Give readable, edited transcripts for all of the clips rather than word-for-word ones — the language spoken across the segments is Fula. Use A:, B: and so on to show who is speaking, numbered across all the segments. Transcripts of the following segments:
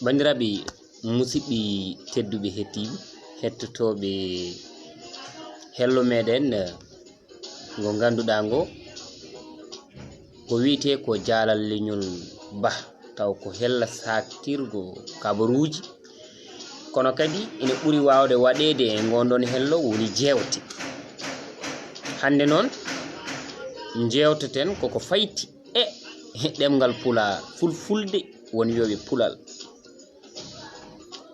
A: bandiraɓe musidɓe tedduɓe hettotoɓe hello meɗen ngo ganduɗa ngo ko wiite ko jaalal leñol ba taw ko hella saktirgo kabaruji kono kadi ina ɓuuri wawde waɗede e gondon hello woni jewte hande noon jewteten koko fayti e ɗemgal pula fulfulde woni wiyoɓe pulal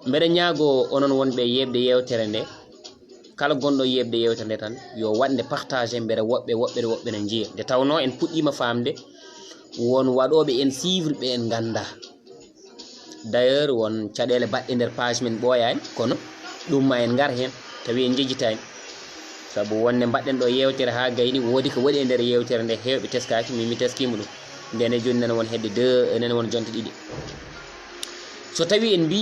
A: mbeɗa ñaago onon wonɓe yebde yewtere nde kala gonɗo yebde yewtere nde tan yo waɗde partager mbere woɓɓe ne jiya nde tawno en puɗɗima famde won waɗoɓe en suivre ɓe en ganda d'ailleurs won caɗele baɗɗe nder page men ɓoyani kono ɗum ma en gar hen tawi en jejjitani saabu wonde mbaɗɗen ɗo yewtere ha gayni woodi ko waɗi e nder yewtere nde hewɓe teskaki mimi teskima ɗum ndene joni nene won hedde 2 nene won jonte ɗiɗi so tawi en mbi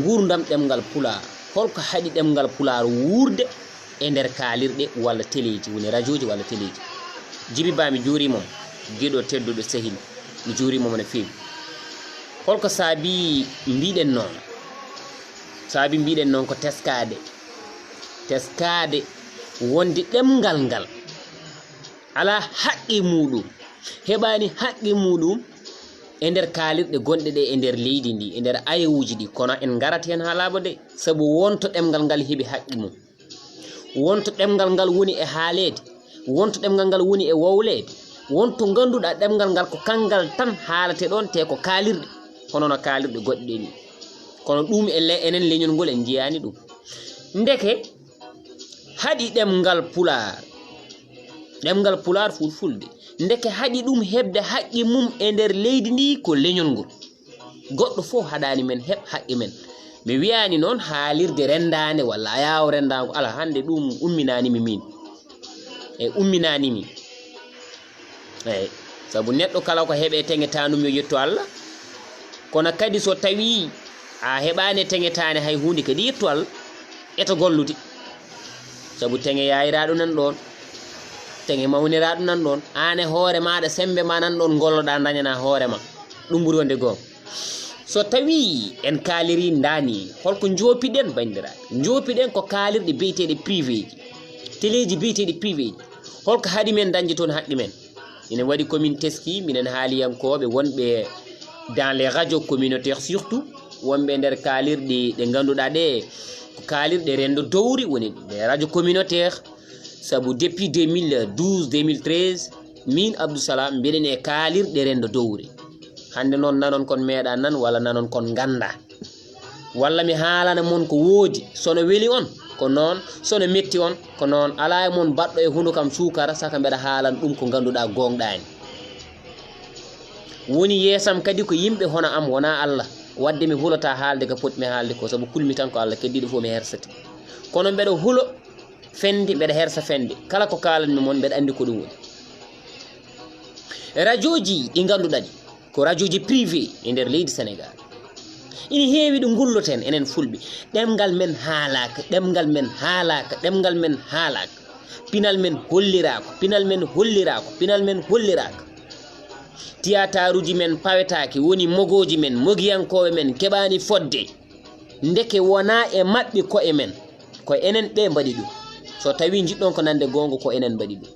A: gurdam ɗemgal pular holko haɗi ɗemgal pular wurde e nder kalirɗe walla téléji woni radio ji walla téléji Djiby Ba mi juurimon guiɗo tedduɗo sehil mi juurimon no fewi holko saabi mbiɗen noon ko teskade wonde ɗemgal ngal ala haqqi muɗum heɓani haqqi muɗum e nder kalirɗe gonɗe ɗe e nder leydi ndi e nder ayewuji ɗi kono en garat hen ha laaɓa de saabu wonto ɗemgal ngal heeɓi haqqi mum wonto ɗemgal ngal woni e haalede wonto ɗemgal ngal woni e wowlede wonto ganduɗa ɗemgal ngal ko kangal tan haalate ɗon te ko kalirɗe hono no kalirɗe goɗɗe ni kono ɗum enen leñol ngol en jiyani ɗum ndeke haɗi ɗemgal pular fulfulde ndeke haɗi ɗum heɓde haqqi mum e nder leydi ndi ko leñol ngol goɗɗo fof haɗani men heɓ haqqi men mi wiyani noon haalirde rendande walla a yawo rendago ala hande ɗum umminanimi min umminanimi eyyi saabu neɗɗo kala ko heeɓe teŋetanum yo yetto Allah kono kadi so tawi a heɓani teŋetani hay hunde kadi yetto Allah eto gollude saabu teŋe yayiraɗo nan ɗon teŋe mawniraɗo nan ɗon an e hoore maɗa sembe ma nan ɗon golloɗa dañana hoorema ɗum ɓuuri wonde goonga so tawi en kaaliri dani holko joopiɗen bandiraɓe joopiɗen ko kaalirɗe biyeteɗe privé ji téléji biyeteɗi privé ji holko haɗi men dañde toon haqqi men ina waɗi commune teski minen haaliyankoɓe wonɓe dans les radios communautaires surtout wonɓe nder kaalirɗe ɗe ganduɗa ɗe ko kaalirɗe rendo dowri woni des radio communautaire saabu depuis 2012 2013 min Abdou Salam mbiɗen e kaalirɗe rendo dowri hande noon nanon kon meeɗa nan walla nanon kon ganda walla mi haalana mon ko woodi sono weeli on ko noon sono metti on ko noon ala e mon baɗɗo e hunde kam sukara saka mbeɗa haalan ɗum ko ganduɗa gonɗani woni yeesam kadi ko yimɓe hono am wona Allah wadde mi hulata haalde ko potmi haalde ko saabu kulmi tan ko Allah keddiɗo fof mi hersate kono mbeɗa hulo fendi mbeɗa hersa fendi kala ko kalanmi moon mbeɗa andi ko ɗum woni radio ji ɗi ganduɗa ɗi ko radio ji privé e nder leydi Sénégal ina heewi ɗo gulloten enen fulɓe ɗemgal men haalaka pinal men hollirako tiyataruji men pawetaki woni mogoji men mogiyankoɓe men keɓani fodde ndeke wona e maɓɓe koye men ko enen ɓe mbaɗi ɗum so tawi jiɗɗon ko nande gonga ko enen mbaɗi ɗum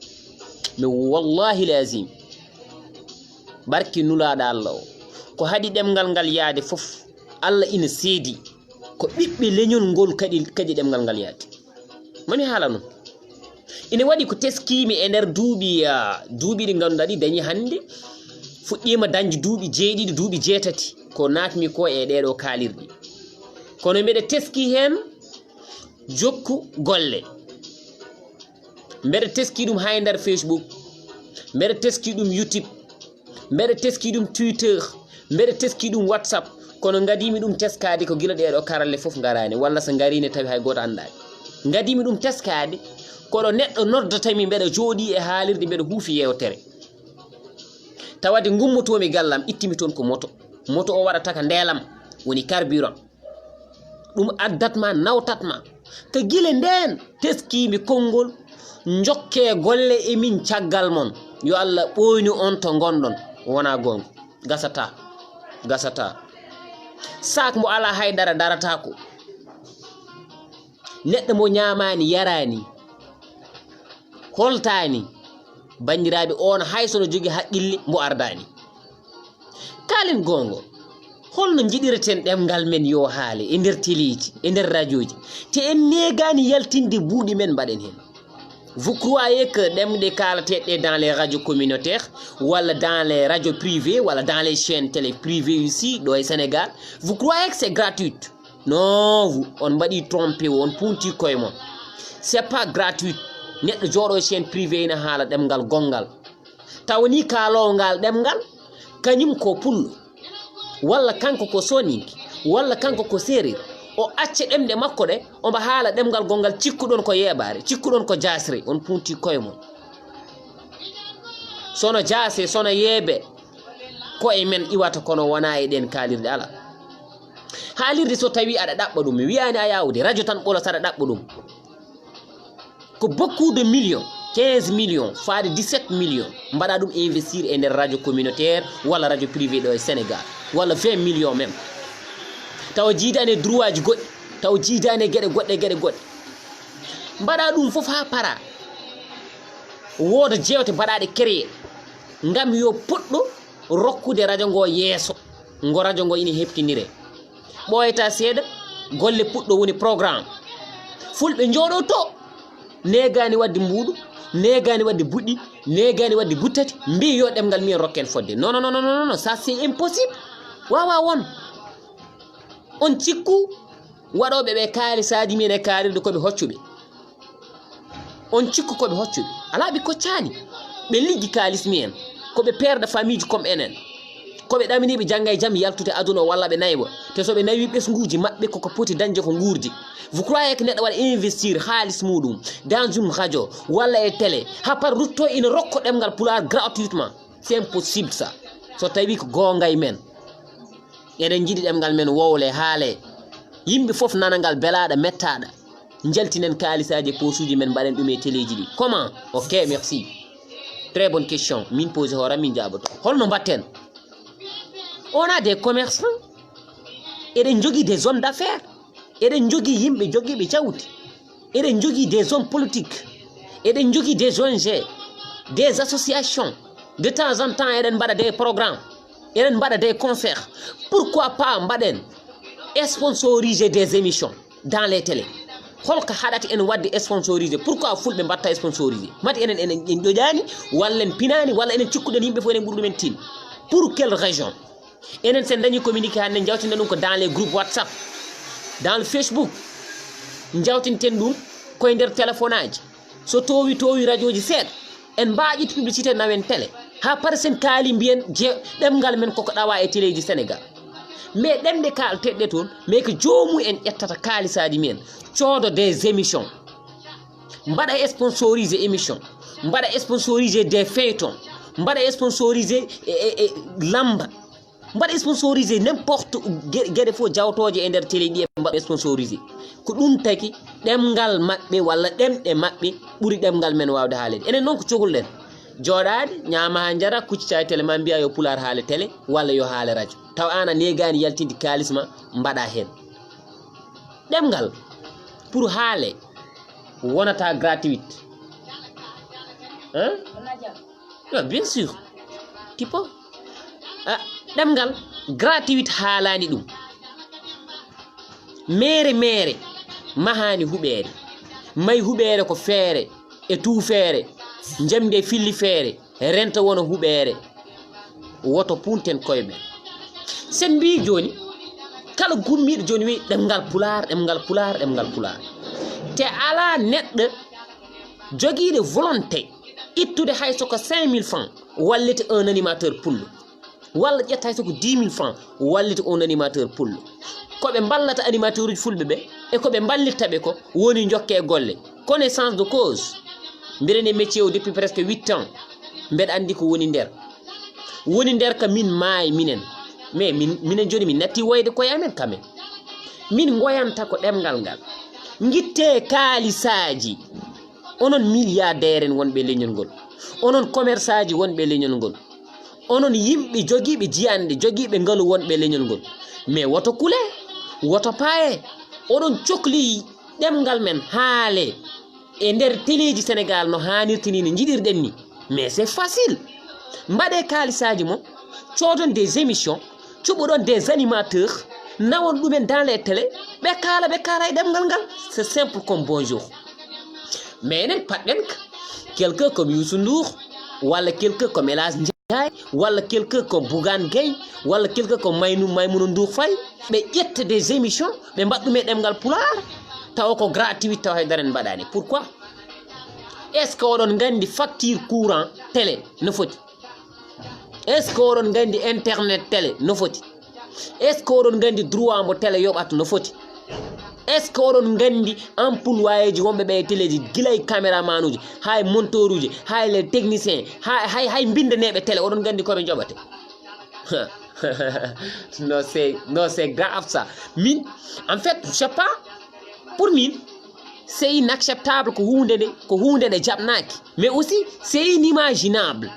A: mi wallahi lazim barki nulaɗo Allah o ko haɗi ɗemgal ngal yaade fof Allah ina seedi ko ɓiɓɓe leñol ngol kadi ɗemgal ngal yaade mami haala noon ina waɗi ko teskimi e nder duuɓi ɗi ganduɗa ɗi dañi hande fuɗɗima dañde duuɓi 7 duuɓi 8 ko natmi ko e ɗeɗo kaalirɗi kono mbeɗa teski hen jokku golle mbeɗa teski ɗum ha nder Facebook mbeɗa teski ɗum YouTube mbeɗa teski ɗum Twitter mbeɗa teski ɗum WhatsApp kono gadimi ɗum teskade ko gila ɗeɗo karalle foof garani walla so garine tawi hay goto andani gadimi ɗum teskade koɗo neɗɗo noddatami mbeɗa jooɗi e haalirde mbeɗa huufi yewtere tawade gummotomi gallam ittimi toon ko moto o waɗata ka ndeelam woni carburant ɗum addatma nawtatma ko gile nden teskimi konngol jokke golle e min caggal mon yo Allah ɓoynu on to gonɗon wona gonga gasata sak mo ala haydara daratako neddo mo nyamani yarani holtani bandirabe on haysono jogi haqqille mo ardani kalen gongo holno jidireten demgal men yo haale e der teleji e der radioji te en negani yaltinde buudi men baden hen. Vous croyez que demde kalateɗe dans les radios communautaires wala dans les radios privées wala dans les chaînes télé privées ici au Sénégal, vous croyez que c'est gratuit? Non, vous on va dire tromper, on punti koymo. C'est pas gratuit. Net joro chaîne privée na hala demgal gongal. Tawni kalongal demgal kanyum ko pullo. Wala kanko ko soninki, wala kanko ko serir. O acce demde makko de o ba haala demgal gongal cikkudon ko yebare cikkudon ko jasre on punti koymo sono jase sono yebe ko e men iwata kono wana e den kalirde ala haalirde so tawi ada dabba dum mi wi'ani a yawde radio tan bolo sada dabba dum ko beaucoup de millions 15 millions faade 17 millions mbada dum investir e der radio communautaire wala radio privé do Sénégal wala 20 millions même taw jiidane droit goddi taw jiidane gede godde mbada dum fof ha para wodo jewte badade créer ngam yo poddo rokkude radio ngo yeso ngo radio ngo ini heptinire boyta seeda golle puddo woni programme fulbe njodo to negani waddi mbudu negani waddi buddi negani waddi buttati mbi yo demgal mi rokken fodde non ça c'est impossible wawa won on cikku waɗoɓe ɓe kaalisaji min e kaalirde koɓe hoccube on cikku koɓe hoccube ala ɓe koccani ɓe liggi kaalismi en koɓe père de famille ji comme enen koɓe ɗaminiɓe jangga e jaam yaltude aduna walla ɓe naywa te soɓe nawi ɓesguji maɓɓe koko poti dañde ko guurdi. Vous croyez que neɗɗo waɗa investir haalis muɗum dans une radio walla e télé ha par rutto ina rokko ɗemgal pulaar gratuitement? C'est impossible ça. So tawi ko gonga e men eɗen jiɗi ɗemgal men wowle haale yimɓe fof nanangal belaɗa mettaɗa jaltinen kaalisaji posuji men mbaɗen ɗum e téléji ɗi. Comment? Ok, merci, très bonne question. Min pose horam min jaɓoto holno mbatten. On a des commerçants eɗen jogui des hommes d'affaires eɗen jogui yimɓe joguiɓe cawti eɗen jogui des hommes politiques eɗen jogui des ONG des associations. De temps en temps eɗen mbaɗa des programmes eɗen mbaɗa des concerts. Pourquoi pas mbaɗen sponsoriser des émissions dans les télés? Holko haɗata en wadde sponsoriser? Pourquoi fulɓe mbatta sponsoriser? Mati enen en ƴoƴani walla en pinani walla enen cikkuɗen yimɓe fof enen ɓuuri ɗumen tin? Pour quelle raison? Enen sen dañi communiqué hande jawtinten ɗum ko dans les groupes WhatsApp, dans le Facebook, jawtinten ɗum koye nder téléphone aji. So towi radio ji seeɗa en mbaƴit publicité nawen télé ha par sen kaali mbiyen ɗemgal men koko ɗawa e téléji Sénégal. Mais ɗemde kalteɗɗe toon mais ko joomu en ƴettata kaalisaji men coodo des émissions, mbaɗa sponsoriser émission, mbaɗa sponsoriser des feuilletons, mbaɗa sponsoriser lamba, mbaɗa sponsoriser n'importe gueɗe fof jawtoje e nder télé ɗi mbaɗa sponsoriser. Ko ɗum taki ɗemgal maɓɓe walla ɗemɗe maɓɓe ɓuri ɗemgal men wawde haalede. Enen noon ko cohluɗen joɗade ñama ha jara kuccita e télé ma mbiya yo pular haale télé walla yo haale radio taw an a negani yaltinde kaalisma mbaɗa hen. Ɗemgal pour haale wonata gratuite, hein? Bien sûr tu peux. Ɗemgal gratuite haalani ɗum. mere mahani huɓere may huɓere ko feere e tuufere jamde filli feere renta wona huɓere woto punten koyɓe. Sen mbi joni kala gummiɗo joni wi ɗemgal pular te ala neɗɗo joguiɗo volonté ittude hay soko 5000 francs wallite un animateur pullo walla ƴetta hay soko 10 000 francs wallite un animateur pullo. Koɓe ballata animateur uji fulɓe ɓe e koɓe ballitta ɓe ko woni jokke golle connaissance de cause. Mbiɗen e métier o depuis presque 8 ans mbeɗa andi ko woni nder ka min maayi minen mais minen joni min natti woyde koye amen kamen min goyanta ko ɗemgal ngal guitte kaalisaji. Onon milliardaire en wonɓe leñol ngol, onon commerçant ji wonɓe leñol ngol, onon yimɓe jogiiɓe jiyande jogiiɓe ngalu wonɓe leñol ngol mais woto kule woto paaye oɗon cohli ɗemgal men haale e nder téléji Sénégal no hanirtini no jiɗirɗen ni mais c'est facile mbaɗe kaalisaji mo coodon des émissions cuɓoɗon des animateurs nawon ɗumen dans les télé ɓe kaala e ɗemgal ngal c'est simple comme bonjour mais enen patɗen quelqu'un comme Youssou Ndour walla quelqu'un comme El Hadj Ndiaye walla quelqu'un comme Bougane Gueye walla quelqu'un comme Maïmouna Ndour Faye ɓe ƴetta des émissions ɓe mbaɗ ɗum e ɗemgal Pulaar taw ko gratuit taw haydara en mbaɗani pourquoi est ce que oɗon gandi facture courant télé no foti est ce que oɗon gandi internet télé no foti est ce que oɗon gandi droit mo télé yoɓata no foti est ce que oɗon gandi employé ji wonɓe ɓe téléji guilay caméraman uji hay monteur uji hay les techniciens hay bindaneɓe télé oɗon gandi koɓe joɓate non c'est grave ça min en fait je sais pas pour min c'est inacceptable ko hunde nde jaɓnaki mais aussi c'est inimaginable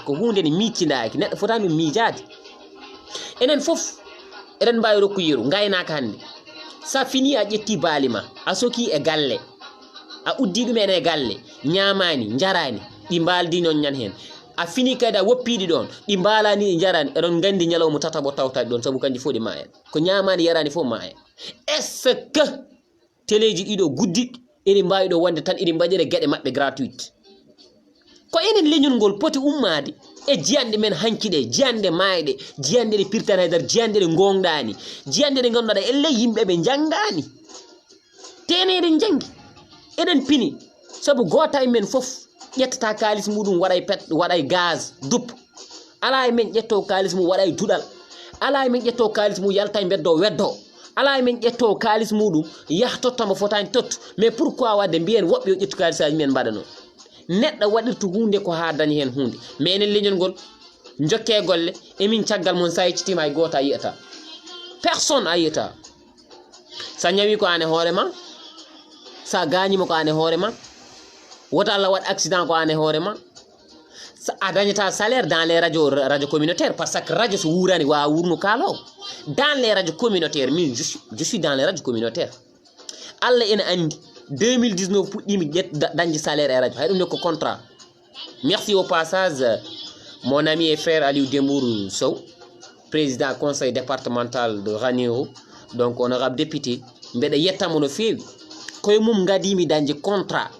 A: ko hunde nde miccindaki neɗɗo fotani ɗum miijade enen fof eɗen mbawi rokku yeru gaynaka hande sa fini a ƴetti baali ma a soki e galle a uddi ɗum ene e galle ñamani jarani ɗi mbaldi non ñan hen a fini kadi a woppiɗi ɗon ɗi mbalani ɗi jarani eɗon gandi ñalawma tataɓo tawtaɗi ɗon saabu kanji fof ɗi ma en ko ñamani yarani fof ma en est ce que téléji ɗiɗo guddiɗi eɗi mbawi ɗo wonde tan eɗi mbaɗire gueɗe mabɓe gratuite ko enen leñol ngol poti ummade e jiyanɗe men hankiɗe jiyanɗe mayɗe jiyanɗe ɗe pirtan haydara jiyanɗe ɗe gongɗani jiyanɗe ɗe ganduɗa elle yimɓe ɓe janggani tene eɗen janggi eɗen pini saabu gota e men foof ƴettata kalis muɗum waɗay gaz duppo ala e men ƴetto kalis mum waɗay duɗal ala e men ƴetto kalis mum yalta e beddo weddo ala e men ƴetto kalis muɗum yah tottamo fotani tottu mais pourquoi wadde mbiyen woɓɓe yo ƴettu kalisaji men mbaɗa non neɗɗo waɗirta hunde ko ha dañi hen hunde mais enen leñol ngol jokke golle emin caggal mon sa yeccitima hay goto a yiyata personne a yiyata sa ñawi ko ane hoorema sa gañima ko ane hoorema woto Allah waɗ accident ko ane hoorema a dañata salaire dans les radio communautaires par ce que radio so wurani wawa wurno kaalowo dans les radio communautaires min je suis dans les radio communautaires Allah ene andi 2019 puɗɗimi dañde salaire e radio hay ɗum ne ko contrat merci au passage mon ami et frère Aliou Dembourou Sow président conseil départemental de Ranérou donc honorable député mbeɗa yettamo no fewi koye mum gadimi dañde contrat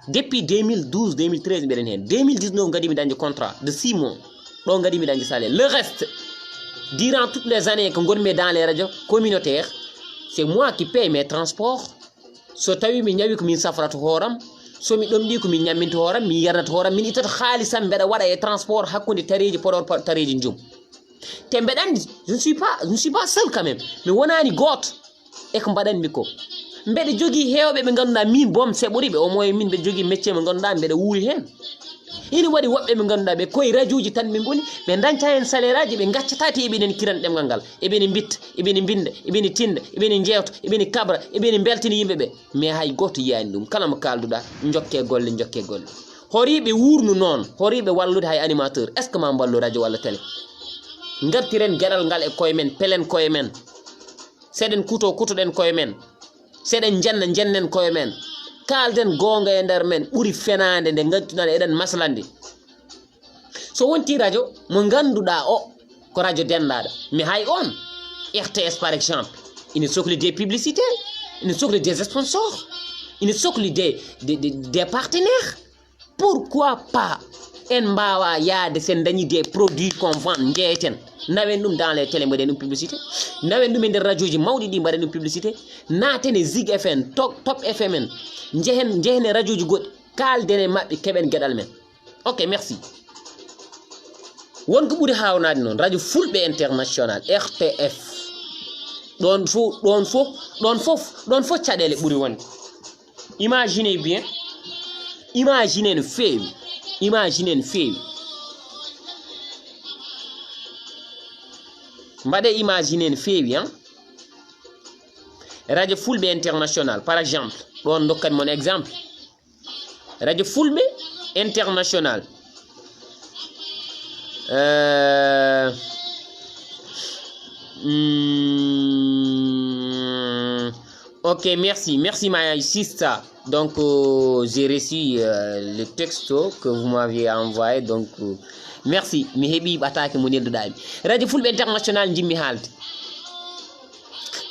A: depuis 2012 2013 mbeɗen hen 2019 gadimi dañde contrat de 6 mois ɗo gadimi dañde salaire le reste durant toutes les années que gonmi dans les radios communautaires c'est moi qui paye mes transports so tawi mi ñawi ko min safrata hooram so mi ɗomɗi ko min ñamminta hooram mi yarnata hooram min ittata haalisam mbeɗa waɗa e transport hakkude tareji Podor tareji jum te mbeɗandi je ne suis pas seul quand même mi wonani goto e ko mbaɗanmi ko mbeɗa jogui hewɓe ɓe ganduɗa min bom seɓoriɓe au moins min mbeɗa jogui métier mo ganduɗa mbeɗa wuuri hen ina waɗi woɓɓe ɓe ganduɗa ɓe koye radio ji tan ɓe goni ɓe dañta hen salaire aji ɓe gaccatati eɓenen kiran ɗemgal ngal eɓene bitta eɓene binda eɓene tinda eɓene jewta eɓene kabra eɓene beltina yimɓeɓe mais hay goto yiyani ɗum kala mo kalduɗa jokke golle horiɓe wurnu noon horiɓe wallude hay animateur est ce que ma ballu radio walla télé gartiren gueɗal ngal e koye men pelen koye men seɗen kutoɗen koye men seɗen jennen koye men kalden gonga e nder men ɓuri fenade nde ganduɗa eɗen maslande so wonti radio mo ganduɗa o ko radio dendaɗo mais hay on RTS par exemple ina sohli des publicités ina sohli des sponsors ina sohli des partenaires pourquoi pas en mbawa yaade sen dañi des produits qu'on vend jeeyeten nawen ɗum dans les télé mbaɗen ɗum publicité nawen ɗum e nder radio ji mawɗi ɗi mbaɗen ɗum publicité naaten e Zig FM Top FM en jehen e radio ji goɗɗi kalden e maɓɓe keɓen gueɗal men ok merci wonko ɓuuri hawnade noon radio fulɓe international RTF ɗon fof caɗele ɓuuri wonde imaginez bien imaginez no feewi mbaɗe imaginer no feewi radio fulɓe international par exemple ɗon dokkani mon exemple radio fulɓe international Ok, merci my sister. Donc j'ai reçu le texto que vous m'aviez envoyé, donc merci. Mi heɓi attaque mo nedduɗami radio fulɓe international jimmi haalde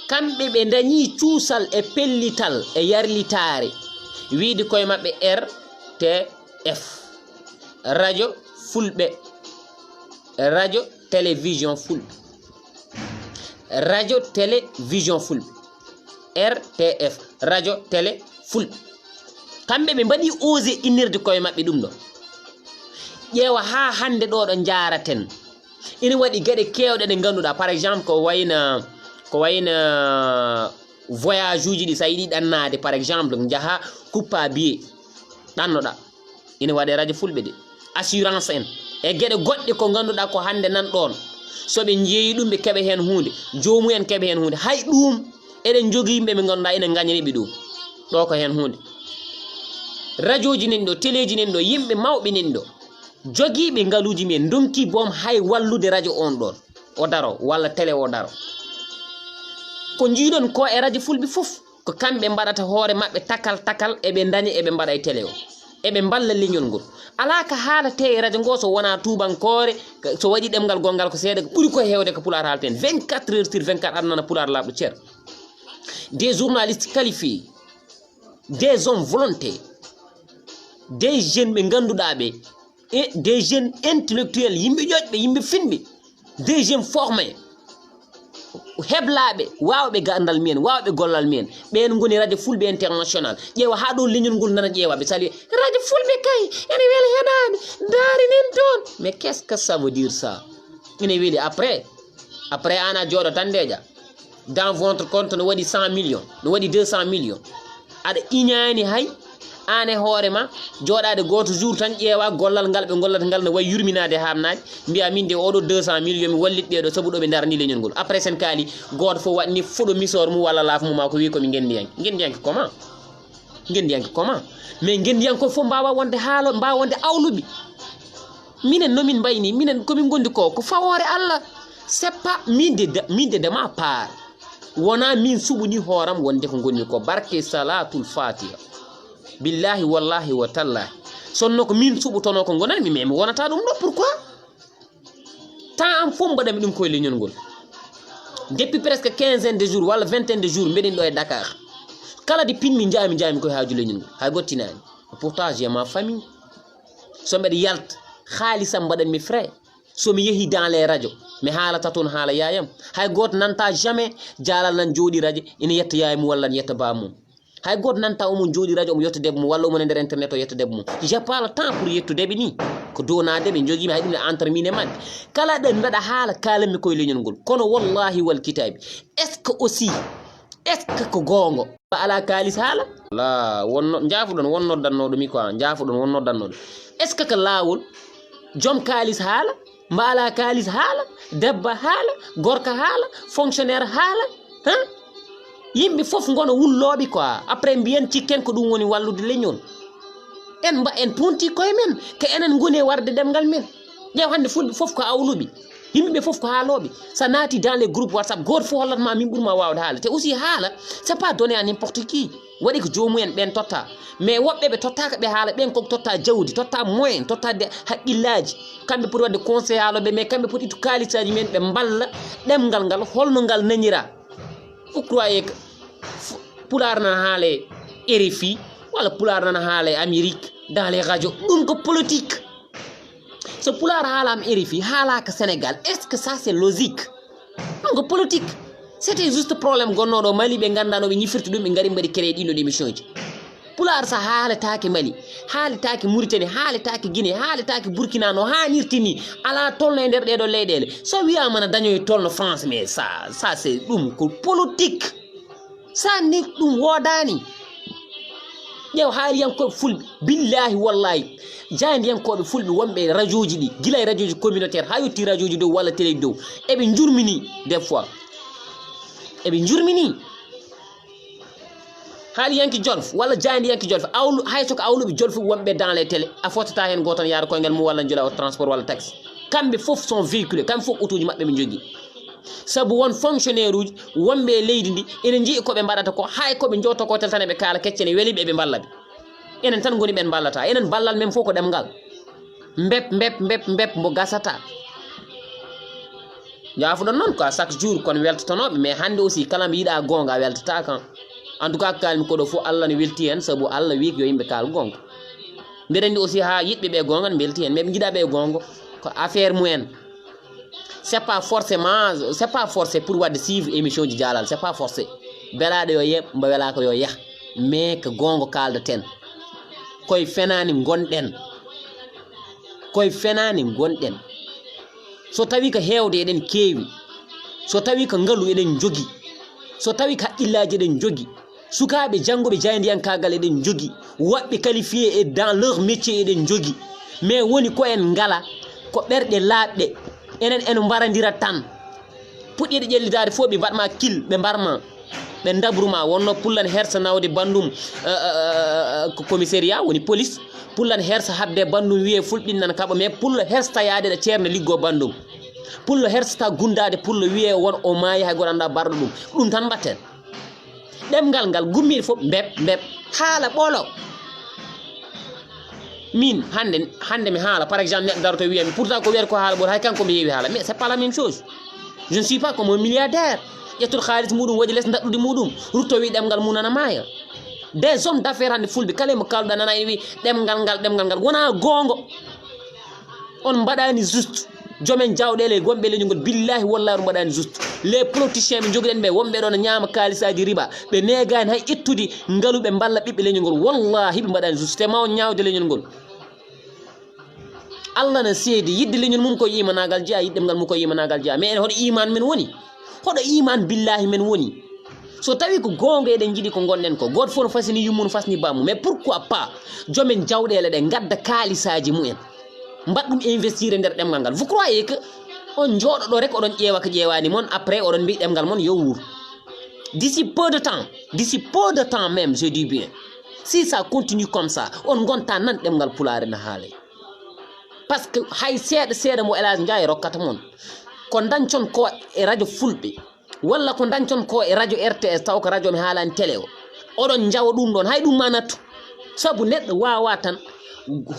A: kamɓe ɓe dañi cuusal e pellital e yarlitare wiide koye maɓɓe RTF radio fulɓe radio télévision fulɓe radio télévision fulɓe RTF radio télé fulɓe kamɓe ɓe mbaɗi osé innirde koye maɓɓe ɗum ɗo ƴeewa ha hande ɗo ɗo jaraten ina waɗi gueɗe kewɗe ɗe ganduɗa par exemple ko wayna voyage uji ɗi sa yiɗi ɗannade par exemple jaaha kuppa billet ɗannoɗa ina waɗe radio fulɓe de assurance en e gueɗe goɗɗe ko ganduɗa ko hande nan ɗon soɓe jeeyi ɗum ɓe keɓe hen hunde jomumen keɓe hen hunde hay ɗum eɗen jogui yimɓe ɓe ganduɗa ina gañaniɓe ɗum ɗo ko hen hunde radio ji nen ɗo téléji nen ɗo yimɓe mawɓe nen ɗo jogiiɓe ngaluji men donki boom hay wallude radio on ɗon o daro walla télé o daro ko jiiɗon ko e radio fulɓe fof ko kamɓe mbaɗata hoore maɓɓe takal eɓe daña eɓe mbaɗa e télé o eɓe mballa leñol ngol ala ka haalate e radio ngo so wona tubankore so waɗi ɗemgal gongal ko seeɗa ɓuuri ko hewde ko pular haalten 24 heures sur 24 aɗa nana pular laaɓɗo ceer des journalistes qualifiés des hommes volontés des jeunes ɓe ganduɗa ɓe et des jeunes intellectuels yimɓe ƴoƴɓe yimɓe finɓe des jeunes formés heblaɓe wawɓe gandal men wawɓe gollal men ɓen goni radio fulɓe international ƴeewa ha ɗo leñol ngol nana ƴeewa ɓe sali radio fulɓe kay ene weeli heɗade darinen toon mais qu'est ce que ça veut dire ça ene weeli après an a jooɗo tan ndeja dans votre compte no waɗi 100 millions no waɗi 200 millions aɗa iñani hay an e hoore ma jooɗade goto jour tan ƴeewa gollal ngal ɓe gollata ngal no wayi yurminade hamnade mbiya min de oɗo 200 millions mi wallit ɓeɗo saabu ɗo ɓe darani leñol ngol après sen kaali goto fof waɗni fuɗo misor mum walla laafa mum ma ko wi komi gendiyanke comment mais gendiyankoe fof mbawa wonde haalo mbawa wonde awluɓe minen nomin mbayni minen komin gondi ko fawore Allah c'est pas min de ma part wona min suɓuni hooram wonde ko gonni ko barke salatul fatiha billahi wallahi wa tallahi sonno ko min suɓutono ko gonanmi mais mi wonata ɗum ɗo pourquoi temps am fof mbaɗami ɗum koye leñol ngol depuis presque 15 de jours walla 20 de jours mbeɗen ɗo e Dakar kala de pinmi jaami koye haaju leñol ngol hay gottinani pourtant j'ai ma famille so mbeɗa yalta haalisam mbaɗanmi frais somi yeehi dans les radio mi haalata toon haala yayam hay goto nanta jamais jaalal nan jooɗi radio ina yetta yaye mum walla ne yetta bamum hay goto nanta omon jooɗi radio omo yetta debbo mum walla omon e nder internet o yetta debbo mum j'ai pas le temps pour yettudeɓe ni ko donadeɓe jogimi hay ɗum ne entre min e mabɓe kala ɗen mbaɗa haala kalanmi koye leñol ngol kono wallahi wal kitabi est ce que aussi est ce que ko gongo ba ala kalis haala la wonno jaafuɗon won noddannoɗo mi quoi jaafuɗon won noddannoɗo est ce que ko laawol joom kalis haala mbaala kalis haala debba haala gorka haala fonctionnaire haala han yimɓe fof gono wulloɓe quoi après mbiyen cikken ko ɗum woni wallude leñol en punti koye men ko enen goni e warde ɗemgal men ƴeew hande fulɓe fof ko awluɓe yimɓeɓe fof ko haaloɓe sa naati dans les groupes WhatsApp goto fof hollatma min ɓuurma wawde haala te aussi haala c'est pas donné à n'importe qui waɗi ko jomumen ɓen totta mais woɓɓe ɓe tottaka ɓe haala ɓen koko totta jawdi totta moyen tottade haqqillaji kamɓe poti wadde conseil haaloɓe mais kamɓe poti ittu kalisaji men ɓe mballa ɗemgal ngal holno ngal nañira vous croyez que pular nan haala RFI walla pular nan haala Amérique dans les radios ɗum ko politique so pular haalama RFI haalaka Sénégal est ce que ça c'est logique ɗum ko politique c'était juste problème gonnoɗo Mali ɓe gandano ɓe ñifirta ɗum ɓe gari mbaɗi créé ɗino émission ji pular sa haaletake Mali haaletake Mauritanie haaletake Guinée haaletake Burkina no hannirti ni ala tolno e nder ɗeɗo leyɗele so wiyama na dañoy tolno France mais ça c'est ɗum ko politique sa ni ɗum wodani ƴeew haaliyankoɓe fulɓe billahi wallahi jayandiyankoɓe fulɓe wonɓe radio ji ɗi gila e radio ji communautaire ha yetti radio ji dow walla télé dow eɓe jurmini des fois eɓe jurmini haaliyanki Jolf walla jayandiyanki Jolf awlu hay soko awluɓe Jolf wonɓe dans les télé a fottata hen goton yaara koyngal mum walla jola o transport walla taxi kamɓe fof sont véhiculé kamɓe fof auto ji maɓɓe ɓe jogui sabu won fonctionnaire uji wonɓe leydi ndi ene jii koɓe mbaɗata ko hay koɓe jotto ko tel tan eɓe kaala keccene weliɓe ɓe ballaɓe enen tan goni ɓen ballata enen ballal men fof ko ɗemgal mbep mbo gasata jaafuɗon noon quoi chaque jour kono weltotanoɓe mais hande aussi kala mbi yiɗa gonga weltata kan en tout cas kalmi koɗo fof Allah ne welti hen sabu Allah wi ko yo yimɓe kaal gonga mbiɗa andi aussi ha yiɗɓe ɓe gonga ne belti hen mais ɓe jiiɗa ɓe gonga ko affaire mumen c'est pas forcé pour wadde suivre émission ji jalal c'est pas forcé belaɗo yo yeɓ mbo welaka yo yah mais ko gonga kaldaten koye fenani gonɗen so tawi ko hewde eɗen keewi so tawi ko ngaalu eɗen jogi so tawi ko haqqillaji eɗen jogi sukaɓe janggoɓe jaydiyankagal eɗen jogi woɓɓe qualifié dans leur métier eɗen jogi mais woni ko en ngala ko ɓerɗe laaɓɗe enen en mbaradira tan puɗɗiɗe ƴellidade fof ɓe mbaɗma kil ɓe mbarma ɓe dabruma wonno pullan hersa nawde bandum commissariat woni police pullan hersa habde bandum wiye fulɓinnan kaɓa mais pullo herstayade ɗo ceerno liggo bandum pullo hersata gundade pullo wiye won o maayi hay goto anda barɗo ɗum tan mbatten ɗemgal ngal gummiɗe fof mbep haala ɓolo min hande mi haala par exemple neɗɗo daroto wiyami pourtant ko wiyata ko haala ɓolo hay kanko mi yeewi haala mais c'est pas la même chose je ne suis pas comme un milliardaire ƴettude haalis muɗum waɗi less daɗɗude muɗum rutto wi ɗemgal mum nana maaya des hommes d'affaires hande fulɓe kala mo kalduɗa nana ene wi ɗemgal ngal wona gongo on mbaɗani juste jomen jawɗele gonɓe leñol ngol billahi wallahi on mbaɗani juste les politiciens ɓe joguiɗen ɓe wonɓe ɗon ñaama kalisaji riba ɓe negani hay ittude ngaaluɓe mballa ɓiɓɓe leñol ngol wallahi ɓe mbaɗani juste te ma on ñawde leñol ngol Allah ne seedi yidde leñol mum ko imanagal jeeya yiddem ngal mum ko imanagal jeeya mais ene hoɗo iman men woni hoɗo iman billahi men woni so tawi ko gonga eɗen jiiɗi ko gonɗen ko goto fof no fasini yummum fasni bamum mais pourquoi pas jomen jawɗele ɗe gadda kalisaji mumen mbaɗ ɗum investir e nder ɗemgal ngal vous croyez que on jooɗoɗo rek oɗon ƴeewa ko ƴeewani moon après oɗon mbi ɗemgal moon yo wuur d'ici peu de temps même je dis bien si ça continue comme ça on gonta nan ɗemgal pulaare no haale par ce que hay seeɗa mo Elage Ndiaye rokkata moon ko dañcon ko e radio fulɓe walla ko dañcon ko e radio RTS taw ko radio mi haalani télé o oɗon jawa ɗum ɗon hay ɗum ma nattu sabu neɗɗo wawa tan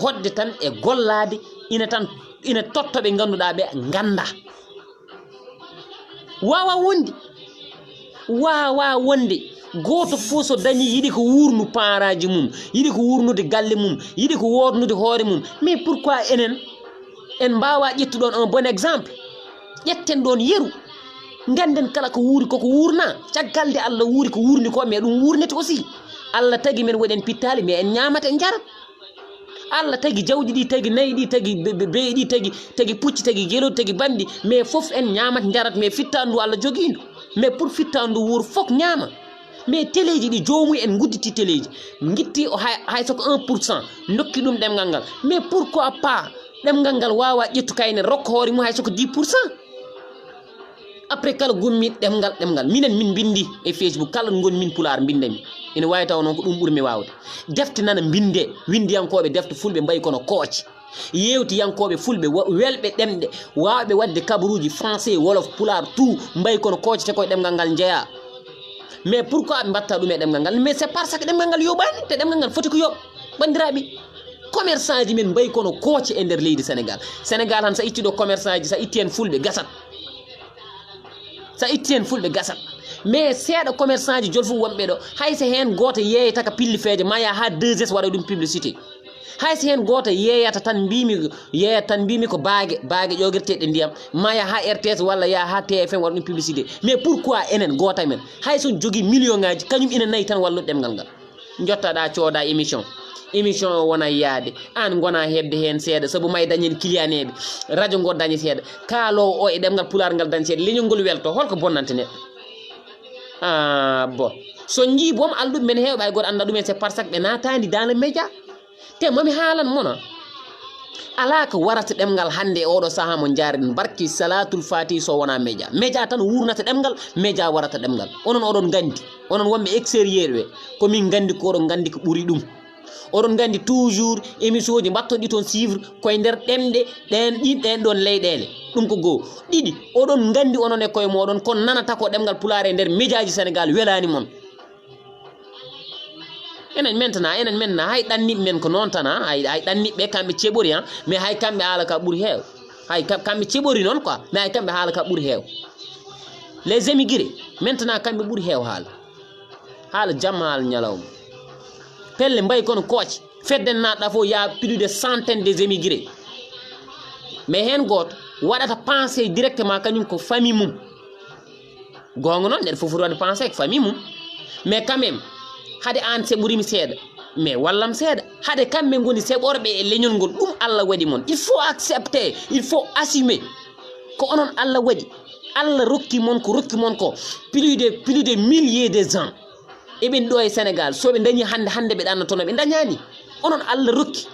A: hodde tan e gollade ina tottoɓe ganduɗa ɓe ganda wawa wonde goto fof so dañi yiɗi ko wurnu paraji mum yiɗi ko wurnude galle mum yiɗi ko wordnude hoore mum mais pourquoi enen en mbawa ƴettuɗon un bon exemple ƴetten ɗon yeru ganden kala ko wuuri koko wurna caggal nde Allah wuuri ko wurni ko mais ɗum wurnete aussi Allah tagi men waɗen pittali mais en ñamata en jarat Allah tagi jawji ɗi tagi nayyi ɗi tagi beyi ɗi tagi pucci tagi gelodi tagi bandi mais fof en ñamat jarat mais fittandu Allah joguindu mais pour fittandu wuur fof ñama mais téléji ɗi jomuy en gudditi téléji guitti o hay soko 1% dokki ɗum ɗemgal ngal mais pourquoi pas ɗemgal ngal wawa ƴettu kayne rokka hoore mum hay soko 10%. après kala gommiɗo ɗemgal minen min bindi e Facebook kala gon min pular bindami ene wawi taw noon ko ɗum ɓuurmi wawde defte nana binde windiyankoɓe defte fulɓe mbayi kono kooce yewtiyankoɓe fulɓe welɓe ɗemɗe wawɓe wadde kabaruji français wolof pular tout mbayi kono kooce te koye ɗemgal ngal jeeya mais pourquoi ɓe mbatta ɗum e ɗemgal ngal mais c'est parce que ɗemgal ngal yoɓani te ɗemgal ngal foti ko yoɓ bandiraɓe commerçant ji men mbayi kono kooce e nder leydi Sénégal han sa itti ɗo commerçant ji sa itti hen fulɓe gasat mais seeɗa commerçant ji jolfu wonɓe ɗo hayso hen goto yeeyata ka pilli feeje ma ya ha 2S waɗa ɗum publicité hayso hen goto yeeyata tan mbimi ko bague ƴoguirteɗe ndiyam ma ya ha RTS walla ya ha TFM waɗa ɗum publicité mais pourquoi enen goto men hayso jogui million ngaji kañum ina nayi tan wallude ɗemgal ngal jottaɗa cooda émission o wona yaade an gona hebde hen seeɗa saabu may dañen kiliyaneɓe radio ngo dañi seeɗa kaalowo o e ɗemgal pular ngal dañi seeɗa leñol ngol welto holko bonnante neɗɗo bon so jiibom alɗuɓe men hewɓe hay goto anda ɗumen c'est parce que ɓe natani dans le média te mami haalan mona ala ko warata ɗemgal hande e oɗo saaha mo jaariɗen barki salatul fati so wona média tan wurnata ɗemgal média warata ɗemgal onon oɗon gandi onon wonɓe extérieur ɓe komin gandi ko oɗon gandi ko ɓuuri ɗum oɗon gandi toujours émission ji battoɗi toon suivre koye nder ɗemɗe ɗen ɗon leyɗele ɗum ko goo ɗiɗi oɗon gandi onon e koye moɗon kon nanata ko ɗemgal pulaar e nder média ji Sénégal welani mon enen maintenant hay ɗanniɓe men ko noon tan hay ɗanniɓe kamɓe ceɓori mais hay kamɓe haala ka ɓuuri heew hay kamɓe ceɓori noon quoi mais hay kamɓe haala ka ɓuuri heew les émigrés maintenant kamɓe ɓuuri heew haala jamma haala ñalawma pelle mbayi kono kooce fedden naɗɗa fof ya plus de centaine des émigrés mais hen goto waɗata pensé directement kañum ko famille mum gonga noon neɗɗo fof foti waɗde pensé ko famille mum mais quand même hade an seɓorimi seeɗa mais wallam seeɗa hade kamɓe goni seɓorɓe e leñol ngol ɗum Allah waɗi mon il faut accepter il faut assumer ko onon Allah waɗi Allah rokki mon ko plus de milliers de gens eɓen ɗo e Sénégal soɓe dañi hande ɓe ɗannotono ɓe dañani onon Allah rokki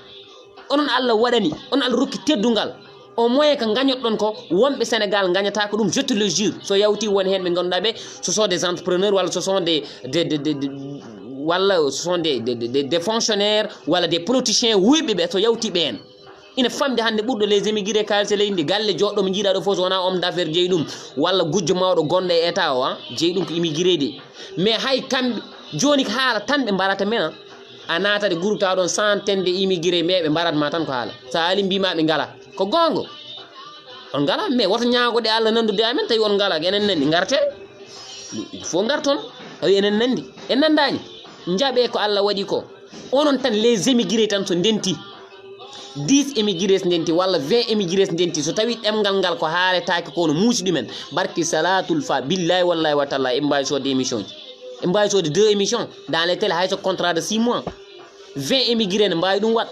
A: onon Allah waɗani onon Allah rokki teddungal au moins ko gagnotɗon ko wonɓe Sénégal gagnata ko ɗum je te le jure so yawti woni hen ɓe ganduɗa ɓe ce sont des entrepreneurs walla ce sont des fonctionnaires walla des politiciens wuyɓe ɓe so yawti ɓe hen ina famde hande ɓurɗo les émigrés kalise leydi ndi galle joɗɗo mo jiiɗa ɗo fof so wona homme d'affaires jeeyi ɗum walla gujjo mawɗo gonɗo e état o jeeyi ɗum ko immigré de mais hay kamɓe joni ko haala tan ɓe mbarata men a natade groupe tawa ɗon centaine de immigré mais ɓe mbaratma tan ko haala sa haali mbima ɓe ngala ko gongo on ngala mais woto ñagoɗe Allah nandude amen tawi on ngala enen nandi ngarte il faut ngarton tawi enen nandi en nandani jaaɓe ko Allah waɗi ko onon tan les émigrés tan so ndenti 10 émigrés ndenti walla 20 émigrés ndenti so tawi ɗemgal ngal ko haaletake kono muusi ɗumen barki salatul fa billahi wallahi wa taala en mbawi sodde émission ji en mbawi sodde 2 émissions dans les télé hayso contrat de 6 mois 20 émigrés ne mbawi ɗum wat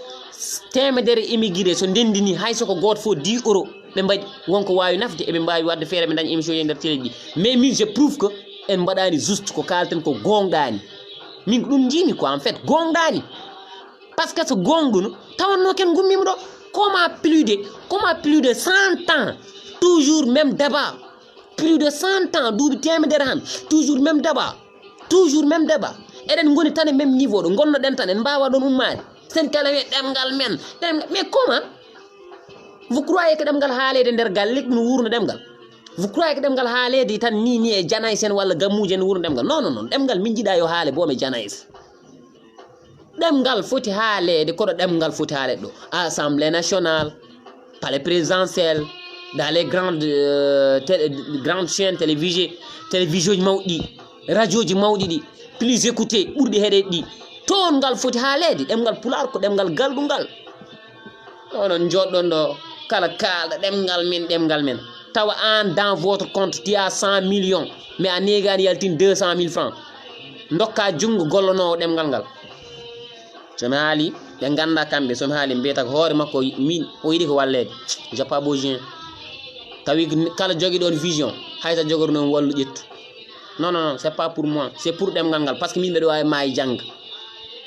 A: temedere émigré so ndendini hayso ko goto fof 10 euros ɓe mbaɗi wonko wawi nafde eɓe mbawi wadde feere ɓe daña émission ji e nder télé ɗi mais min je prouve que en mbaɗani juste ko kalten ko gonɗani min ko ɗum jimi quoi en fait gonɗani par ce que so gonɗuno tawanno ken gummima ɗo comment plus de 100 ans toujours même débat plus de 100 ans duuɓi temedere han toujours même débat eɗen goni tan e même niveau ɗo gonnoɗen tan en mbawa ɗon ummade sen kala wi ɗemgal men mais comment vous croyez que ɗemgal haalede nder galle ɗum wurno ɗemgal vous croyez que ɗemgal haalede tan ni e janays en walla gammuji en wurno ɗemgal non ɗemgal min jiiɗa yo haale boome janays ɗemgal foti haalede koɗo ɗemgal foti haalede ɗo assemblée nationale palais présidentiel dans les grandes chaînes télévision ji mawɗi radio ji mawɗi ɗi plus écouté ɓurɗi heɗede ɗi toon ngal foti haalede ɗemgal pulaar ko ɗemgal galɗungal onon joɗɗon ɗo kala kalɗo ɗemgal men tawa an dans votre compte tu as 100 millions mais a negani yaltine 200 000 francs dokka jungo gollonowo ɗemgal ngal somi haali ɓe ganda kamɓe somi haali mbiyata ko hoore makko min o yiɗi ko wallede j'ai pas besoin tawi kala jogui ɗon vision haysa jogori noon wallu ƴettu non c'est pas pour moi c'est pour ɗemgal ngal par ce que min ɓeɗo wawi maayi jangga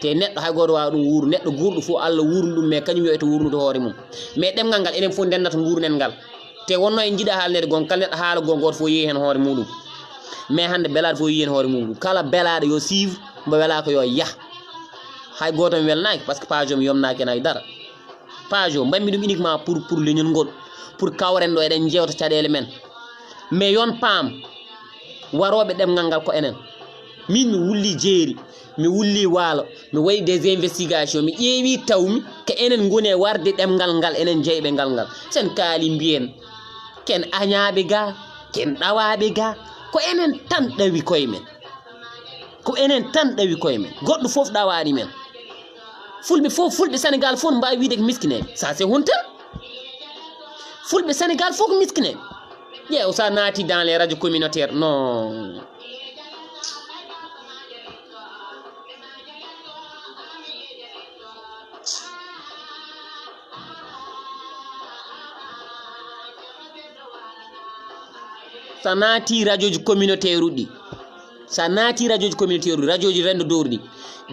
A: te neɗɗo hay goto wawa ɗum wuuru neɗɗo gurɗo fof Allah wuurni ɗum mais kañum wiyete wuurnude hoore mum mais ɗemgal ngal enen fof ndennata wuurnen ngal te wonno en jiiɗa haalnede gon kala neɗɗo haala gon goto fof yeehi hen hoore muɗum mais hande belaɗo fof yi hen hoore muɗum kala belaɗo yo suivre mbo welako yo yah hay goto mi welnaki par ce que page o mi yomnaki en haydara page o mbammi ɗum uniquement pour leñol ngol pour kawren ɗo eɗen jewta caɗele men mais yon paam waroɓe ɗemgal ngal ko enen min mi wulli jeeri mi wulli waalo mi waɗi des investigations mi ƴeewi tawmi ko enen goni e warde ɗemgal ngal enen jeyɓe ngal sen kaali mbiyen ken añaɓe ga ken ɗawaɓe ga ko enen tan ɗawi koye men goɗɗo fof ɗawani men fulɓe Sénégal fof no mbawi wiide ko miskineɓe ça c'est honte fulɓe Sénégal fof ko miskineɓe ƴeew sa naati dans les radios communautaires non sa naati radio ji communautaire uɗi radio ji rendo dowr ɗi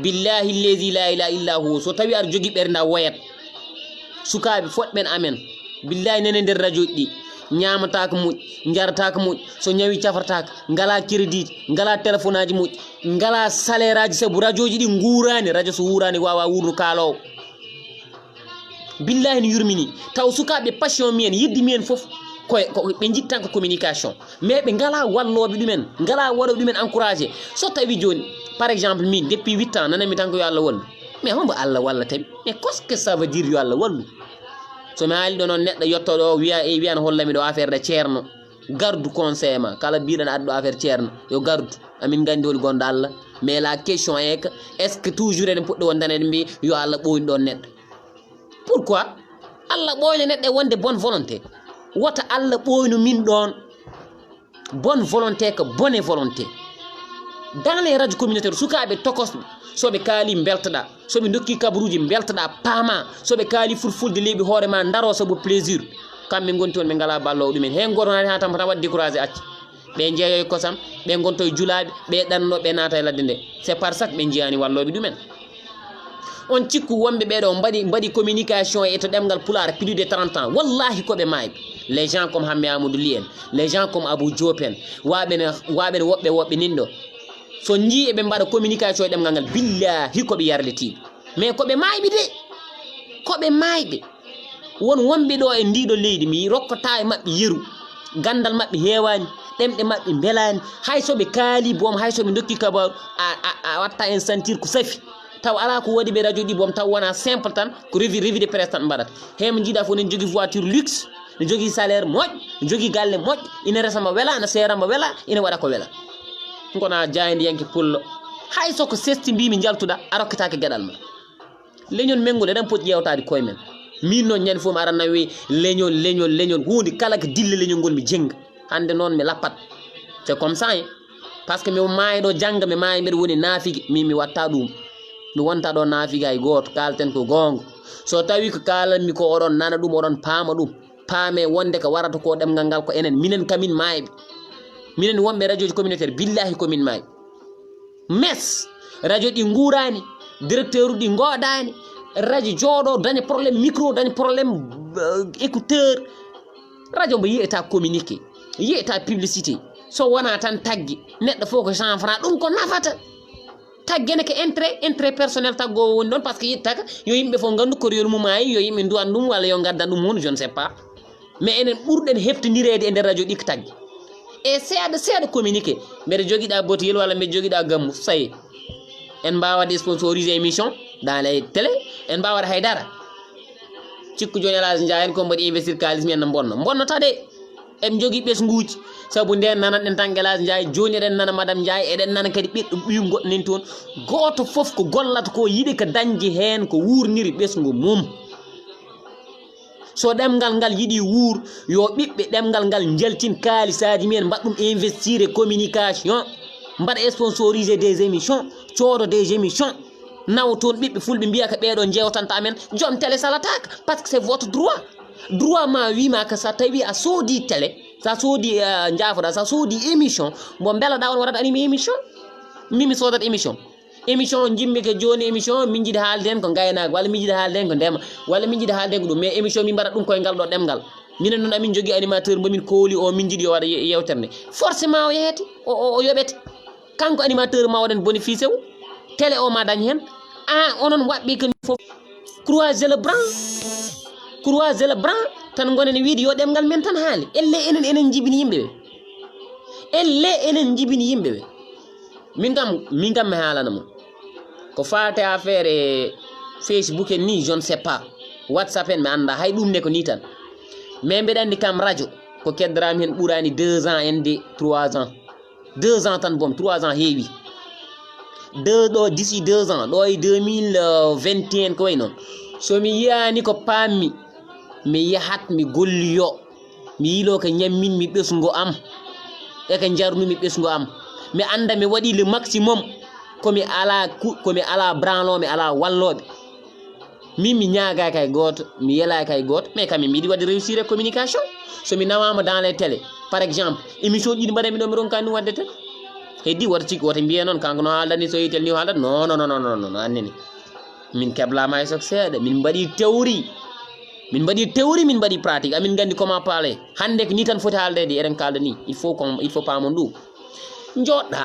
A: billahi allazi la ilaha illa hu so tawi aɗa jogui ɓernda woyat sukaɓe foɗɓen amen billahi nene nder radio ɗi ñamataka muj jarataka muj so ñawi cafartaka ngala crédit ngala téléphone aji muj ngala salaire aji sabu radio ji di ngurani radio so wurani wawa wurnu kalo billahi ni yurmini taw sukaɓe passion mien yiddi mien fof ko ɓe jittan ko communication mais ɓe ngala walloɓe ɗumen ngala waɗo ɗumen encouragé so tawi joni par exemple min depuis 8 ans nanami tan ko yo Allah wallu mais hombo Allah walla tabi mais qu'est-ce que ça veut dire yo Allah wallu so mi haali ɗo noon neɗɗo yettoɗo wiyan hollami ɗo affaire de ceerno gardu conseil ma kala mbiɗan aɗa ɗo affaire ceerno yo gardu amin gandi holi gonɗo Allah mais la question est que est ce que toujours eɗen puɗɗo wondanede mbi yo Allah ɓoyni ɗon neɗɗo pourquoi Allah ɓoyno neɗɗo e wonde bonne volonté wota Allah ɓoyno min ɗon bonne volonté que bonne volonté dans les radios communautaires sukaɓe tokosɓe soɓe kaali beltoɗa soɓe dokki kabaruji beltoɗa paama soɓe kaali fulfulde leeɓi hoorema daro sabu plaisir kamɓe gonti on ɓe ngala ballowo ɗumen hen gotonani ha tan waɗi découragé acca ɓe jeeyoy kosam ɓe gonto e julaɓe ɓe ɗanno ɓe naata e ladde nde c'est par ça que ɓe jiyani walloɓe ɗumen on cikku wonɓe ɓeɗo mbaɗi communication e to ɗemgal pulaar plus de 30 ans wallahi koɓe mayɓe les gens comme Hamme Amadou Ly en les gens comme Abou Diop en waɓene woɓɓe ninɗo so jii eɓe mbaɗa communication e ɗemgal ngal billahi koɓe yarletiɓe mais koɓe mayɓe de koɓe mayɓe won wonɓe ɗo e ndiɗo leydi mi rokkata e maɓɓe yeru gandal maɓɓe heewani ɗemɗe maɓɓe belani hay soɓe kaali boom hay soɓe dokki kabaru a watta en sentir ko safi taw ala ko waɗi ɓe radio ɗi boom taw wona simple tan ko revue de presse tan mbaɗata hema jiiɗa fof nen jogui voiture luxe ne jogui salaire moƴƴo ne jogui galle moƴƴo ina resama wela ne serama wela ina waɗa ko wela gona jaydiyanke pullo hay soko sesti mbimi jaltuɗa a rokketake gueɗal ma leñol menngol eɗen poti ƴewtade koye men min noon ñande fof mi aranna wi leñol hunde kala ko dille leñol ngol mi jenga hande noon mi lappat c'est comme ça par ce que mi maayi ɗo jangga mi maayi mbeɗa woni naafigi min mi watta ɗum mi wonta ɗo naafiga hay goto kalten ko gonga so tawi ko kalanmi ko oɗon nana ɗum oɗon paama ɗum paame wonde ko warata ko ɗemgal ngal ko enen minen kamin mayɓe minen wonɓe radio ji communautaire billahi komin mayɓe mes radio ɗi guurani directeur uɗi goɗani radio jooɗo daña probléme micro daña probléme écouteur radio mbo yiyata communiqué yiyata publicité so wona tan taggi neɗɗo fof ko 100 francs ɗum ko nafata taggene ko intérêt personnel taggowo woni ɗon par ce que yittaka yo yimɓe fof gandu koriyol mum ayi yo yimɓe duwan ɗum walla yo gaddan ɗum hunde je ne sais pas mais enen ɓurɗen heftodirede e nder radio ɗi ko taggi e seeɗa communiqué mbeɗa joguiɗa botoyel walla mbeɗa joguiɗa gammu sayi en mbawa waɗde sponsorisé émission dans les télé en mbawa waɗa haydara cikku joni Elhadji Ndiaye en ko mbaɗi investir kalis men no bonnata de en jogui ɓesguji saabu nden nananɗen tan Elhadji Ndiaye joni eɗen nana madame Ndiaye eɗen nana kadi ɓiɗɗo ɓiyum goɗɗo nen toon goto foof ko gollata ko yiiɗi ko dañji hen ko wurniri ɓesgu mum so ɗemgal ngal yiiɗi wuur yo ɓiɓɓe ɗemgal ngal jaltin kaalisaji men mbaɗɗum investir e communication mbaɗa sponsorisé des émissions coodo des émissions naw toon ɓiɓɓe fulɓe mbiya ko ɓeɗo jewtanta amen joom télé salataka par ce que c'est votre droit ma wima que sa tawi a soodi télé sa soodi jaafoɗa sa soodi émission mo beelaɗa on waɗat animé émission mimi sodat émission jimmi ke joni émission min jiiɗi haalde hen ko gaynago walla min jiiɗi haalde hen ko ndema walla min jiiɗi haalde hen ko ɗum mais émission min mbaɗat ɗum koye ngal ɗo ɗemgal minen noon amin jogui animateur momin kooli o min jiiɗi yo waɗa yewtere nde forcément o yehete o yoɓete kanko animateur ma waɗen bénéfice o télé o ma dañ hen onon waɓɓi ko fof croiser le bras tan gonen wiide yo ɗemgal men tan haali elle enen jibini yimɓeɓe min kam mi haalana mo ko fate affaire e Facebook en ni je ne sais pas WhatsApp en mi anda hay ɗum ne ko ni tan mais mbeɗa andi kam radio ko keddarami hen ɓurani 2 ans ende 3 ans 2 ans tan boom 3 ans heewi ɗo d'ici 2 ans ɗo e 2021 ko way noon somi yiyani ko pammi mi yahat mi golliyo mi yilo ko ñamminmi ɓesgu am e ko jarnumi ɓesgu am mi anda mi waɗi le maximum komi ala branlo mi ala walloɓe min mi ñaaga kay goto mi yela kay goto mais quand même mi yiɗi wadde réussir e communication somi nawama dans les télé par exemple émission ɗiɗi mbaɗami ɗo mi ronkani ɗum wadde tan heddi wota cikki wota mbiya noon kanko no haaldani so yitel ni o haaldat non annene min keblama e sok seeɗa min mbaɗi théorie min mbaɗi théorie min mbaɗi pratique amin gandi comment parler hande ko ni tan foti haldede eɗen kalda ni il faut pamon ɗum joɗɗa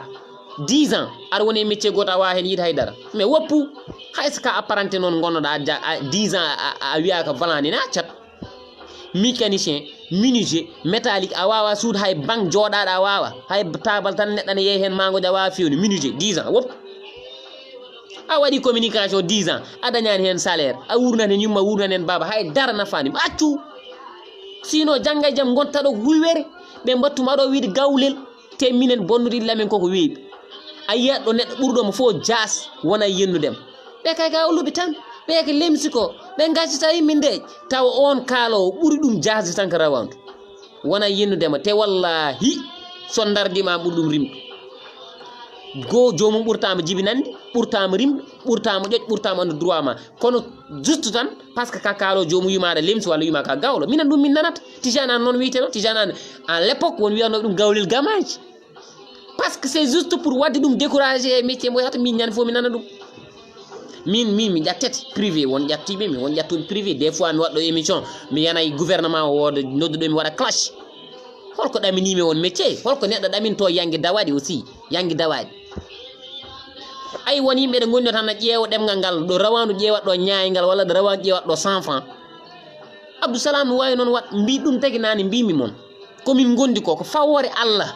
A: 10 ans aɗa woni métier goto a wawa hen yiide haydara mais woppu hayso ka apparenté noon gonnoɗa 10 ans a wiya ko valani na cat mécanicien menuisier métallique a wawa suudu hay banque joɗaɗa a wawa hay tabal tan neɗɗo ne yeehi hen magoje a wawa fewni menuisier 10 ans woppu a waɗi communication 10 ans a dañani hen salaire a wurnan hen yumma wurnan hen baba hay dara nafani accu sino jangga e jaam gonta ɗo huywere ɓe battuma ɗo wiide gawlel te minen bonnude lamen koko weeɓi a yiyat ɗo neɗɗo ɓurɗomo fo jas wona yennudem ɓe kay gawluɓe tan ɓe ko lemsi ko ɓe gaccita yimmindeje tawa on kaalowo ɓuuri ɗum jasde tan ko rawandu wona yennudema te wallahi son dardima ɓuuri ɗum rimɗo go jomum ɓurtama jibinande ɓurtama rimɗo ɓurtama ƴoƴ ɓurtama andu droit ma kono juste tan par ce que ka kaalo jomum wimaɗa lemsi walla wima ka gawlo minen ɗum min nanata tijane an noon wiyeteno tijane an à l'époque won wiyano ɗum gawlel gamaji parce que c'est juste pour wadde ɗum découragé e métier mo yata min ñande fo mi nana ɗum min mi ƴattete privé won ƴattiɓe mi won ƴattuɓe privé des fois mi waɗɗo émission mi yanayi gouvernement o wooda nodduɗo mi waɗa clash holko ɗaminimi won métier holko neɗɗo ɗaminto yangue dawaɗi aussi yangue dawaɗi ay won yimɓe ɗe gonno tan ƴeewa ɗemgal ngal ɗo rawandu ƴeewat ɗo ñaaygal walla ɗo rawandu ƴeewat ɗo 100 francs abdoussalam no wawi noon wat mbi ɗum tagi nani mbimi moon komin gondi ko fawore Allah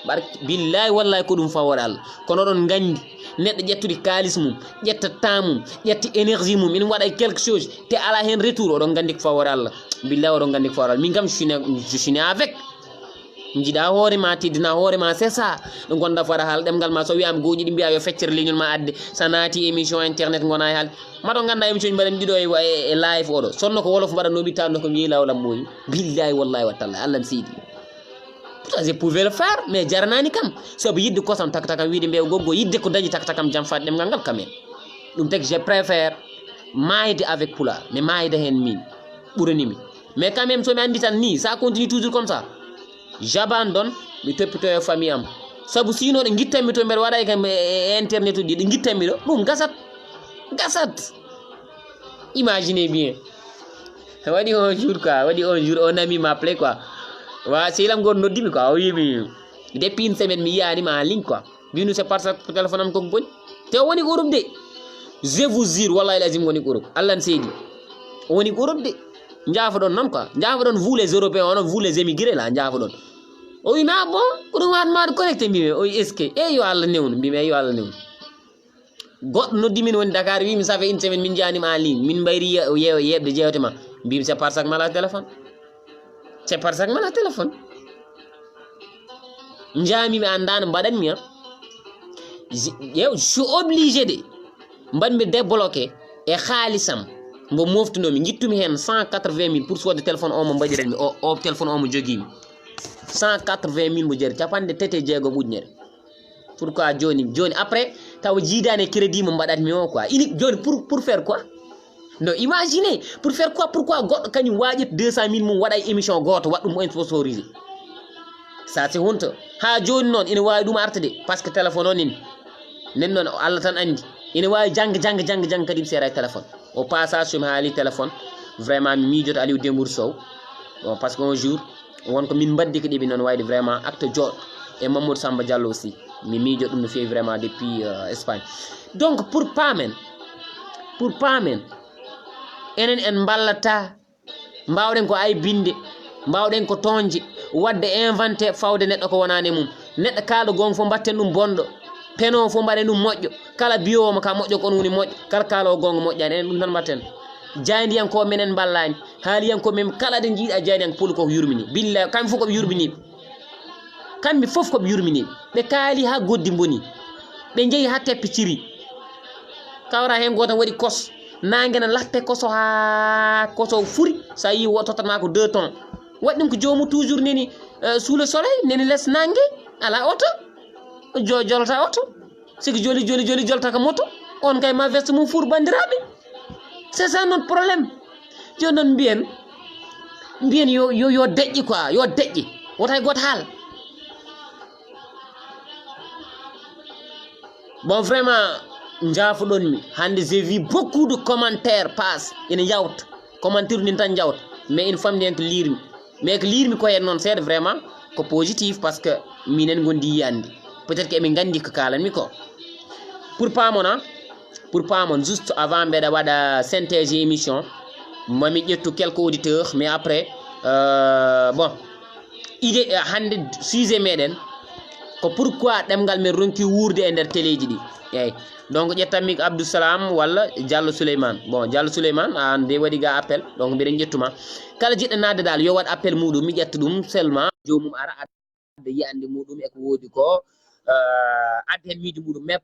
A: barke billahi wallahi ko ɗum fawore Allah kono ɗon gandi neɗɗo ƴettude kalis mum ƴetta temps mum ƴetta énergie mum ina waɗa quelque chose te ala hen retour oɗon gandi ko fawore Allah billahi oɗon gandi ko fawore Allah min kam je suis né avec jiɗa hoorema teddina hoorema c'est ça ɗo gonɗa fota haala ɗemgal ma so wiyama gooƴi ɗi mbiya yo feccere leñol ma adde sa naati émission internet gona e haal maɗo ganda émission mbaɗa ɗiɗo e live oɗo sonno ko wolof mbaɗa noɓi tanno ko wiyi lawlam ɓooyi billahi wallahi wattalla Allah seydi pourtant je pouvais le faire mais jaranani kam saabu yidde kosam tak takam wiide mbew goggo yidde ko dañi tak takam jam fat ɗemgal ngal kamen ɗum tagi je préfère mayde avec pulaar mais mayde hen min ɓuranimi mais quand même somi andi tan ni ça continue toujours comme ça j'abandonne mi toppito e famille am sabu sino ɗe guittanmi to mbeɗa waɗa kam internet uji ɗe guittanmi ɗo ɗum gasat imaginez bien waɗi un jour quoi waɗi un jour on ami m'appelé quoi wa sehilam goto noddimi quoi o wimi depuis une semaine mi yiyanima en ligne quoi mbino c'est parce que téléphone am koko boni te o woni ko Europe de je vous jure wallahi lazim woni ko Europe Allah n seydi o woni ko Europe de jaafoɗon noon quoi jaafoɗon vous les européens onon vous les émigrés là jaafoɗon o wimi a bon ko ɗum watmaɗo connecté mbimi o wi est ce que e yo Allah newnu mbimi yo Allah newnu goɗɗo noddimin woni Dakar wimi ça fait une semaine min jiyanima en ligne min mbayri yeɓde jewtema mbimi c'est parce que mala téléphone c'est parce que mala téléphone jamimi andano mbaɗanmi je suis obligé de mbaɗmi débloqué e haalisam mbo moftunomi guittumi hen 180 000 pour sodde téléphone o mo mbaɗiranmi o téléphone o mo joguimi 180 000 mo jari capanɗe tete jeegom ujunere pourquoi joni après taw jiidani crédit mo mbaɗatmi o quoi unique joni pour faire quoi non imaginez pour faire quoi pourquoi goɗɗo kañum waƴit 200 000 mum waɗa émission goto waɗɗum mo sponsorisé ça c'est honte ha joni noon ina wawi ɗum artade par ce que téléphone o nin nen noon Allah tan andi ina wawi jang kadi seeɗa e téléphone au passage somi haali téléphone vraiment mi miijoto Aliou Dembour Sow bon parce que un jour wonko min mbaddi ko ɗiɓi noon wayde vraiment acte joɗɗo e Mamadou Samba Diallo aussi mi miijoto ɗum no fewi vraiment depuis Espagne donc pour pamen enen en ballata mbawɗen ko ay binde mbawɗen ko tonje wadde inventé fawde neɗɗo ko wonani mum neɗɗo kalɗo gonga fof mbatten ɗum bonɗo peno fof mbaɗen ɗum moƴƴo kala biyowo ka moƴƴo kon woni moƴƴo kala kalowo gonga moƴƴani enen ɗum tan mbatten jaydiyanko menen ballani haaliyanko men kala ɗe jiiɗa jaydiyanko poli koko yurmini billahi kamɓe fof koɓe yurminiɓe kamɓe fof koɓe yurminiɓe ɓe kaali ha goddi boni ɓe jeehi ha teppi ciri kawra hen goto waɗi kos nangue ne latte koso ha koso furi sa yi totatma ko 2 tonnes waɗi ɗum ko jomum toujours neni sous le soleil neni less nangue ala auto jolta auto siki joli jolta ko moto on kay ma veste mum fuur bandiraɓe c'est ça notre problème joni noon mbiyen yo deƴƴi quoi yo deƴƴi wotay goto haal bon vraiment jaafoɗonmi hande j'ai vu beaucoup de commentaires passe ina yawta commentaire ni tan jawt mais une femme ko lirmi mais ko lirmi ko hen non c'est vraiment ko positif parce que minen gondi yandi peut-être que emin gandi ko kalanmi ko pour pamon juste avant mbeda wada synthèse émission mami ƴettu quelques auditeurs mais après bon idée hande sujet meɗen ko pourquoi ɗemgal men ronki wurde e nder téléji ɗi eyyi donc ƴettanmi ko Abdoussalam walla Diallo Souleymane bon Diallo Souleymane an de waɗi ga appel donc mbiɗen ƴettuma kala jiɗɗo nadde dal yo waɗ appel muɗum mi ƴetta ɗum seulement jomum ara adda yiyande muɗum eko wodi ko adda hen miijo muɗum mais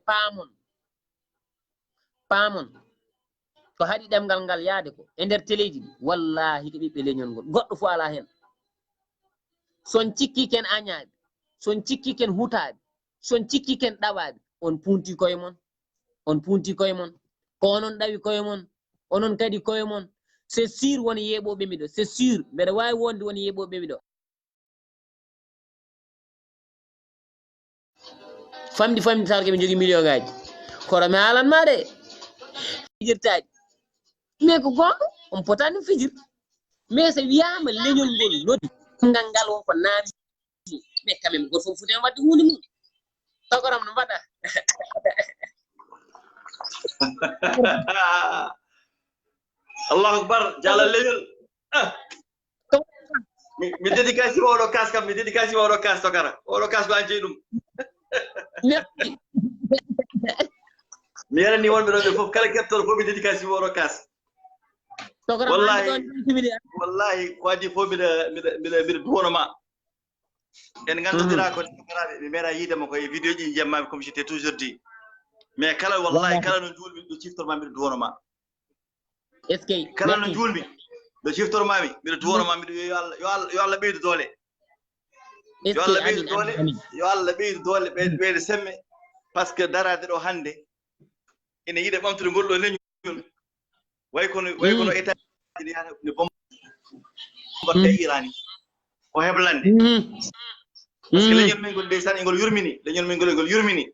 A: pamon ko haɗi ɗemgal ngal yaade ko e nder téléji ɗi wallahi ko ɓiɓɓe leñol ngol goɗɗo fo ala hen son cikki ken añaaɓe son cikki ken hutaaɓe son cikki ken ɗaɓaaɓe on punti koye mon ko onon ɗawi koye mon onon kadi koye mon c'est sûr woni yeeɓoɓe mi ɗo c'est sûr mbeɗa wawi wonde woni yeeɓoɓe mi ɗo famdi tawde keɓe jogui million ngaji kono mi haalanma de fijirtaji mais ko gonga on potani fijir mais so wiyama leñol ngol noddi ngal ngal wonko naami mais quand même goto fof foti wadde hunde mum togoram no mbaɗa
B: Allahu akbar jala leñol mi dédicace oɗo kas kam mi dédicace oɗo kas tokara oɗo kas ko ance ɗum
A: merci
B: mi yarani wonɓe ɗo ɓe fof kala kettoro fof mi dédicace oɗo kas wallahi ko addi fof mbiɗa duwonoma en gandodira ko tokaraɓe mi meeɗa yiidema koye vidéo ji jemmami comme j'étais toujours dit mais kala wallahi kala no julmi ɗo ciftorma mbiɗa duwonoma
A: est ce que
B: kala no julmi ɗo ciftormami mbiɗa duwonoma mbiɗa yo Allah ɓeydu doole yo Allah ɓeydu doole yo Allah ɓeydu doole ɓeyde semme par ce que darade ɗo hannde ene yiɗa ɓamtude ngol ɗo leñol way kono état ne bomba irani ko heblande par ce que leñol men ngol ndeysan engol yurmini leñol men ngol yurmini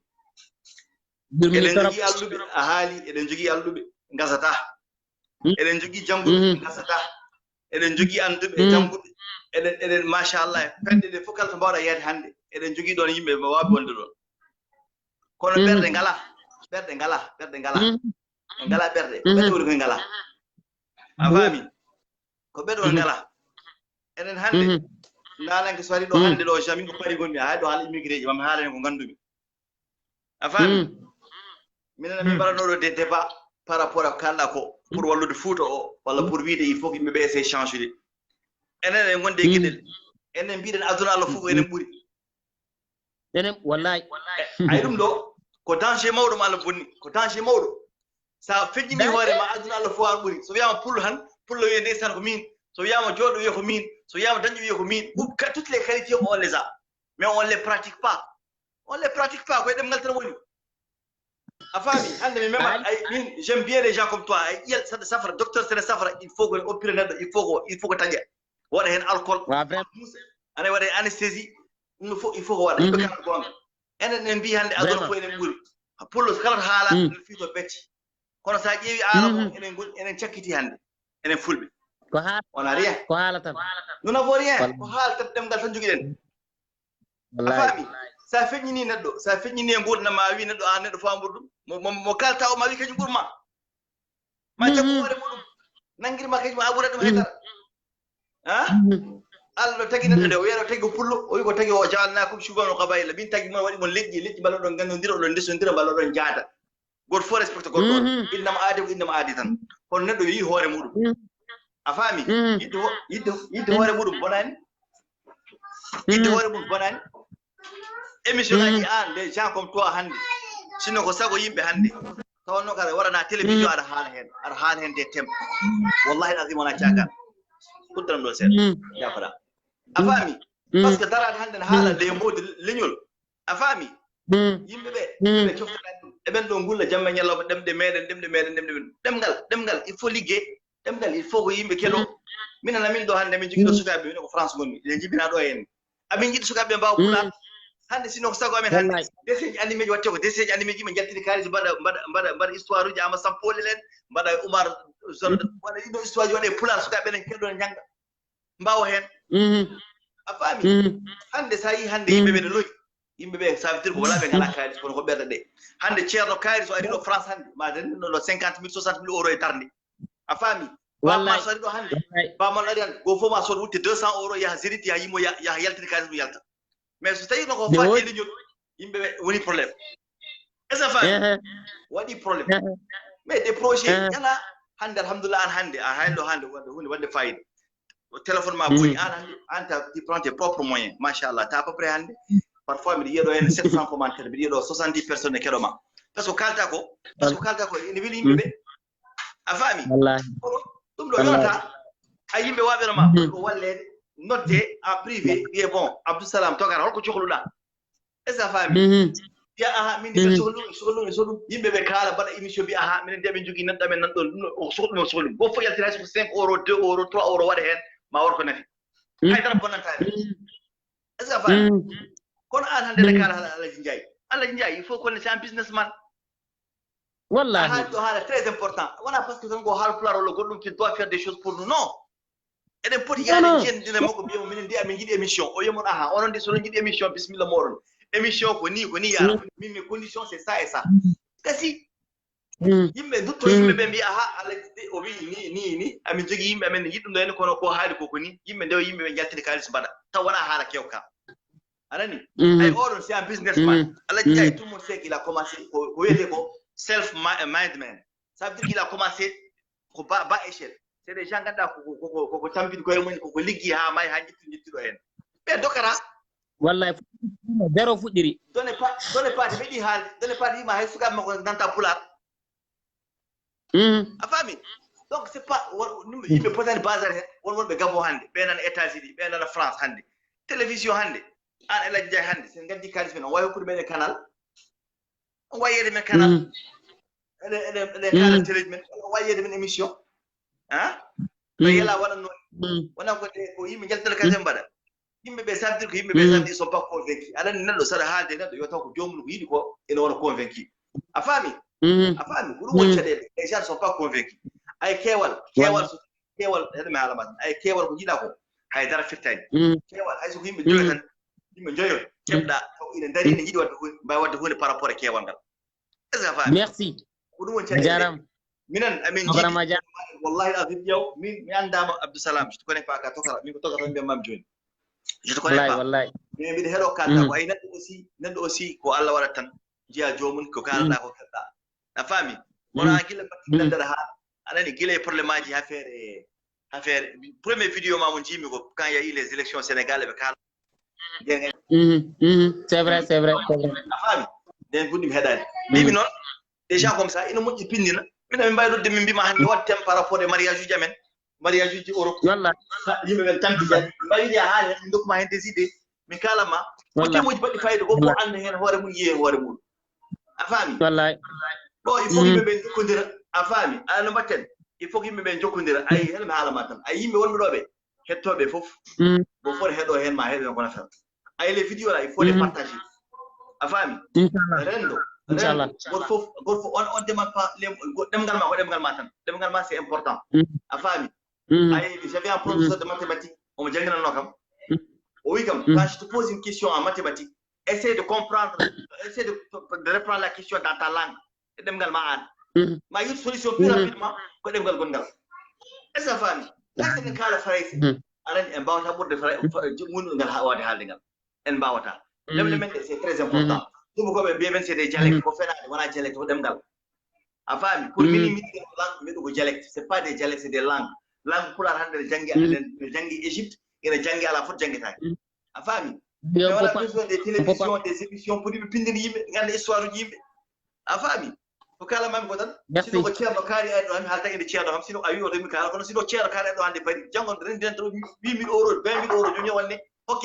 B: eɗen jogui alluɓe a haali eɗen jogui alluɓe gasata eɗen jogui jangguɓe gasata eɗen jogui anduɓe e jangguɓe eɗen machallah fedde ɗe fof kala to mbawɗa yeede hannde eɗen jogui ɗon yimɓe wawi wonde ɗon kono ɓerɗe ngala ɓerɗe ngala ɓerɗe ɓerɗe woni koye ngala a faami ko ɓeɗe on ngala enen hannde ndalanke so wari ɗo hannde ɗo jamin ko pari gonmi hay ɗo haala immigré ji mami haalani ko ngandumi a faami minen min mbaɗanoɗo des débat par rapport à kalɗa ko pour wallude Fouta o walla pour wiide il faut que yimɓe ɓe essaye change de enen en gonde gueɗel enen mbiɗen aduna Allah fof enen ɓuuri
A: enen wallahi
B: ay ɗum ɗo ko danger mawɗo ma Allah bonni ko danger mawɗo sa feƴƴini hoorema aduna Allah fof an ɓuuri so wiyama pullo tan pullo wiye ndeysan ko min so wiyama jooɗo wiye ko min so wiyama dañƴo wiye ko min toutes les qualités on les a mais on les pratique pas koye ɗemngal tan woni a faami hannde mi mema ay min j'aime bien les gens comme toi ay ƴiyal saɗa safra docteur sene safra il faut que opéré neɗɗo il faut ko taƴa waɗa hen alcool ana waɗa anesthésie ɗum fof il faut ko waɗa yimɓe kamɓe gonga enen en mbi hannde aduna fof enen ɓuuri pullo kala to haala ene fiito becce kono sa ƴeewi aala ko enen cakkiti hannde enen fulɓe wona rien
A: ko haala tan
B: nous n'avons rien ko haala tan ɗemgal tan jogiɗen a faami sa feƴñini neɗɗo sa feƴñini e gurdam ma wi neɗɗo neɗɗo fambour ɗum mo kalta o ma wi kañum ɓuurma ma jaggu hoore muɗum nanguirma kañum a ɓuura ɗum haydara Allah ɗo tagi neɗɗo nde o wiyaɗo tagi ko pullo o wi ko tagi o jaalnakum suban o kabayilla min tagi mon waɗi mon leƴƴi mballoɗon gandodira oɗon ndesodira mballoɗon jaada goto fof respecte goɗɗo on innama aadi ko innama aadi tan kono neɗɗo yi hoore muɗum a faami yidde hoore muɗum bonani yidde hoore muɗum bonani émission ngaji an des gens comme toi hannde sino ko sago yimɓe hannde tawanno kada waɗana télévision aɗa haala hen des thèmes wallahi azim wona caggal uddanam ɗon seeɗa jafaɗa a faami par ce que darade hannde ne haala nde modi leñol a faami yimɓeɓe coftoɗa ɗum eɓen ɗo gulla jamma ñalawma ɗemɗe meɗen ɗemgal il faut ligguey ɗemgal il faut ko yimɓe keɗo minen amin ɗo hannde min jogui ɗo sukaɓe minen ko France gonmi ɗen jibina ɗo henni amin jiɗi sukaɓe mbawa pular hande sino sago amen hande deseji animé ji watte ko deseji animé ji ma jaltini kalis bada histoire uji ama sampole len bada Umar zone wala ino histoire ji wade pular suka benen keddo janga mbawo hen a fami hande sayi hande yimbe be loy yimbe be ça veut dire ko wala be ngala kalis kono ko berda de hande ceerno kalis o ari do France hande ma den no 50 000 60 000 euros e tarni a fami wallahi ma do hande ba man ari go fo ma so wutte 200 euros ya ziriti ya yimo ya yaltini kalis mu yalta mais so tawi no ko fatti li ñol yimbe woni problème est-ce que fami wadi problème mais des projets yana hande alhamdulillah an hande a haylo hande wonde fayida téléphone ma boy an hande anta tu prends tes propres moyens machallah ta à peu près hande parfois mi yedo en 700 commentaires mi yedo 70 personnes kedo ma parce que kalta ko ni wili yimbe a fami wallahi dum do yonata ay yimbe wabere ma ko wallede noté en privé bien bon Abdou Salam tokara holko cohluda est ce fami ya aha min de sohlu yimbe be kala bada émission bi aha min de be jogi nan damen nan don sohlu go fo yaltira ko 5 euros 2 euros 3 euros wade hen ma war ko nafi ay dara bonanta est ce fami kon an hande de kala Alaji Ndiaye il faut qu'on soit un businessman
A: wallahi
B: c'est très important voilà parce que go hal plaro le goddum qui doit faire des choses pour nous non eden poti yaade jendina mako biyo minen ndi amin jidi émission o yemon aha onon di so jidi émission bismillah moron émission ko ni yara min mes conditions c'est ça et ça kasi yimbe dutto yimbe be mbi aha Alaji o wi ni amin jogi yimbe amen yidum do en kono ko haali ko ni yimbe ndew yimbe be jaltini kalis bada taw wana hala kewka alani ay oron c'est un businessman Alaji Ndiaye tout le monde sait qu'il a commencé ko yete ko self management ça veut dire qu'il a commencé ko ba échelle c'est des gens ganda ko tambin ko yemon ko liggi ha may ha jittido hen be dokara
A: wallahi zero fudiri
B: done pas be di hal done pas di ma hay suka mako danta pular a fami donc c'est pas yimbe potani bazar hen won be gabo hande be nan États-Unis be nan France hande télévision hande an Alaji Ndiaye hande sen gaddi kalis men wayo pour be canal wayede men canal ele kala télévision men wayede men émission hein yela wana ko yimbe jaltal kazen bada yimbe be sabdir ko yimbe be sabdir sont pas convaincus ala nando sara halde nando yo taw ko jomlu yidi ko ene wona convaincu a fami ko woccade les gens sont pas convaincus ay kewal hede ma alamat ay kewal ko jida ko hay dara firtani kewal hay so yimbe joyo tan yimbe joyo kebda taw ina dari ne jidi wadde hunde par rapport à kewal ngal est-ce que fami
A: merci
B: ko dum woccade
A: jaram
B: minan amin jidi wallahi azim yow mi andama Abdou Salam je te connais pas ka tokara mi ko tokara be mam joni je te connais pas
A: wallahi
B: mais mi de hedo kanta ko ay neddo aussi ko Allah wara tan jiya jomun ko kala ko kadda na fami wala gila batin dara ha anani gila problème aji affaire premier vidéo ma mon jimi ko quand il y a eu les élections sénégalais be kala
A: c'est vrai
B: na fami den bundi hedani mi non déjà comme ça ina moƴƴi pindina mina min mbaydo de min bima hande wattem par rapport au mariage uji amen mariage uji Europe
A: wallahi
B: yimbe ben tambi jani mbaydi haale ndokuma hen des idées mi kalama ko temoji baddi fayde ko ko ande hen hoore mun yiye hoore mun a fami
A: wallahi
B: do il faut yimbe ben jokkondira a fami ala batten il faut yimbe ben jokkondira ay hel mi haala ma tan ay yimbe wonbe dobe hettobe fof bo for hedo hen ma hedo ko nafata ay les vidéos là il faut les partager a fami rendo inchallah gorfo on demande pas demgal ma ko demgal ma tan demgal ma c'est important a fami ay j'avais un professeur de mathématiques on me jangana no kam o wi kam quand je te pose une question en mathématiques essaie de comprendre essaie de reprendre la question dans ta langue demgal ma an ma yut solution plus rapidement ko demgal gongal est ce fami c'est kala faraysi alan en bawata burde mun ngal hawade halde ngal en bawata demle men c'est très important dum ko be ben c'est des dialectes ko fenade wala dialecte ko demgal a fami pour minimiser langue medo ko dialecte c'est pas des dialectes c'est des langues pular hande jangi Égypte ina jangi ala fot jangi tay a fami wala besoin des télévisions des émissions pour di pindini yimbe ngande histoire uji yimbe a fami ko kala mam ko tan sino ko ceerno kaari ay do am halta inde ceerno am sino awi o remi kala kono sino ceerno kaari do hande bari jangon renden to 8000 euros 20000 euros joni wonne OK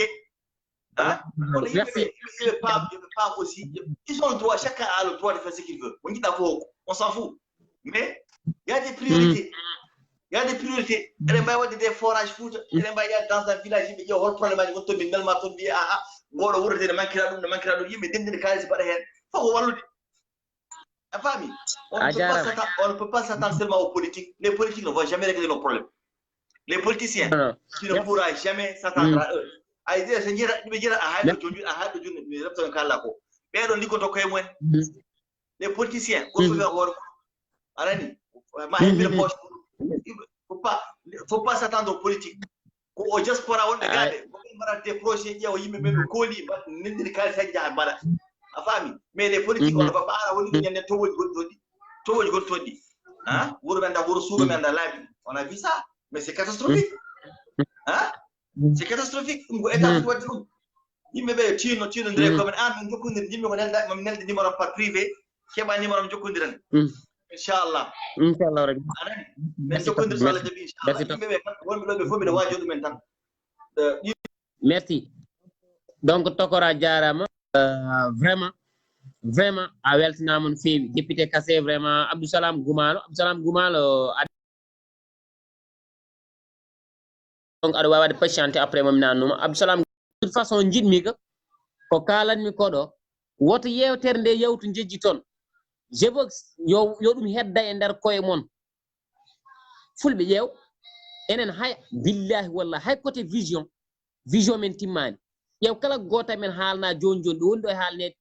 B: merci pas aussi ils ont le droit, chacun a le droit de faire ce qu'il veut on s'en fout mais il y a des priorités elle m'a dit des forages foot elle m'a dit dans un village il y a un problème avec ton bin melma ton bi goɗo wurtede mankira ɗum yimɓe dendinde kaalisi baɗa heen fof ko wallude a faami on ne peut pas s'attendre seulement aux politiques. Les politiques ne vont jamais régler nos problèmes. Les politiciens tu ne pourras jamais s'attendre à eux ay de so jira ɓe jira a hayɗo joni mi reftan kala ko ɓeɗon liggoto koye mumen les politiciens goto fof hoore arani ma heɓira poche faut pas s'attendre aux politiques ko o diaspora wonɓe gaade koɓe mbaɗat des projets ƴeewa yimɓe ɓe ɓe kooli nendiri kalisaji jaha mbaɗa a faami mais les politiques on ko ɓaara woni ɗum ñande towoji gontoɗi wuro men anda wuro suuga men anda laabi on a vu ça mais c'est catastrophique c'est catastrophique ɗum ko état foti wadde ɗum yimɓe ɓe tiinodire komin an min jokkodiri yimɓe ko mami nelde numéro par privé keɓa numéro am jokkodiran inchallah
A: rabbi
B: min jokkodir so Allah jaɓi inchallah yimɓe ɓe wonɓe ɗo ɓe fof mbiɗa waajo ɗumen tan
A: merci donc tokora jarama vraiment a weltanama no feewi député Kassé vraiment Abdousalam Goumalo donc aɗa wawi wadde patienté après momi nannuma Abdousalam de toute façon jiɗmi ko kalanmi koɗo woto yewtere nde yawtu jejji toon je veux yo ɗum hedda e nder koye moon fulɓe ƴeew enen hay billahi wallah hay côté vision men timmani ƴeew kala goto men haalna joni ɗo woni ɗo e haalnede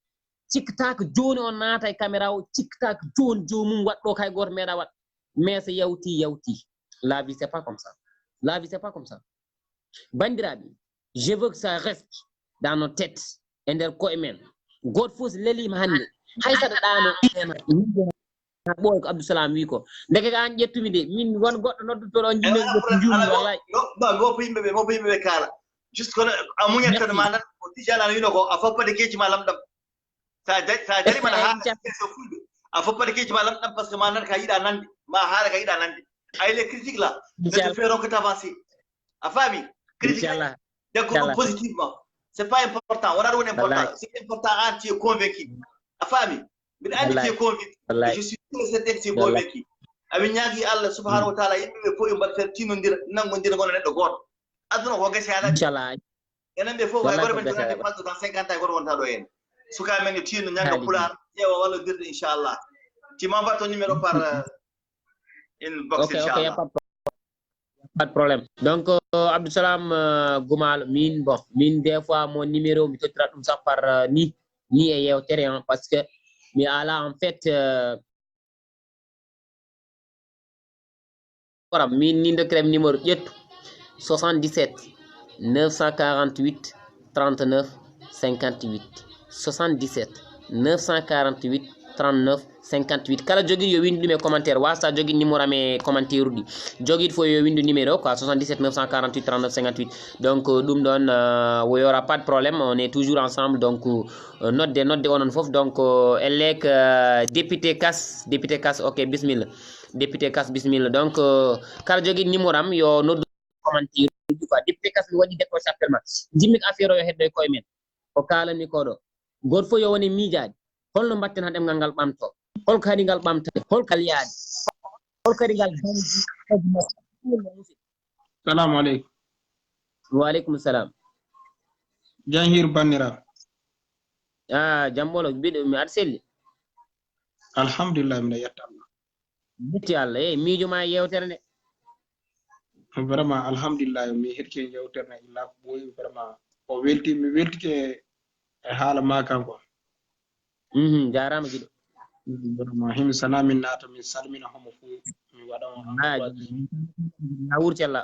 A: cikkatako joni on naata e caméra o cikkatako joni jomum waɗɗo kay goto meeɗa waɗ mais so yawti la vie c'est pas comme ça bandiraɓe je veux que ça reste dans nos têtes e nder koye men goto fof so lelima hannde hay saɗa ɗano ɓooy ko Abdousalam wi ko ndeke ko an ƴettumi de min won goɗɗo noddutoɗo on juumi wallahi
B: mofo yimɓeɓe kaala juste kono a muñat ma nan ko tijana wino ko a foppade keeci ma lamɗam sa jarima na haala so fulɓe a foppade keeci ma lamɗam par ce que ma nan ka yiɗa nande ma haala ka yiɗa nande ay les critiques là ne te feront que t'avancer a faami critique d'accord positivement c'est pas important wona ɗum woni important c'est important an tu es convaincu a faami mbiɗa andi tu es convaincu je suis sûr et certain tu es convaincu amin ñaagui Allah subhanahu wa taala yimɓeɓe fof yo mbaɗ feere tinodira nangodira gono neɗɗo goto aduna ko gasi haala enen ɓe fof way goto men jonande pasde dans 50 ans goto wonta ɗo hen sukaɓe men yo tino ñagga pular ƴeewa wallodirde inchallah tu m'envoies ton numéro par inbox inchallah
A: pas de problème donc Abdousalam Goumalo min des fois mon numéro mi tottira ɗum sax par ni e yewtere parce que mi ala en fait min ni dokkirami numéro ƴettu 77 948 39 58 77 948 39 58 kala joguiɗo yo windu ɗum e commentaire wasta joguiɗo numéro am e commentaire uɗi joguiɗo fof yo windu numéro quoi 77 948 39 58 donc ɗum ɗon il y aura pas de problème on est toujours ensemble donc nodde onon foof donc elle que député Kass ok bismillah député Kass bismillah donc kala joguiɗo numéro am yo noddu commentaire uɗi quoi député Kass mi waɗi décroché actuellement jimmi ko affaire o yo heddo e koye men ko kalani koɗo goto fof yo woni miijaade holno mbatten ha ɗemgal ngal ɓamto holko kadi ngal ɓamtade holko liyaade holko kadi ngal
C: salamu aleykum
A: wa aleykum salam
C: Jahir bandiraɓe
A: jamɓolo mbiɗo mi aɗa selli
C: alhamdulillah mbiɗa yetta Allah
A: yetti Allah miijo ma yewtere nde
C: vraiment alhamdulillah mi heɗike yewtere nde illa ko ɓooyi vraiment o welti mi weltike e haala ma kanko
A: jarama giɗo
C: vraiment himi sana min naata min salmina homo fo mi waɗa
A: a wurcella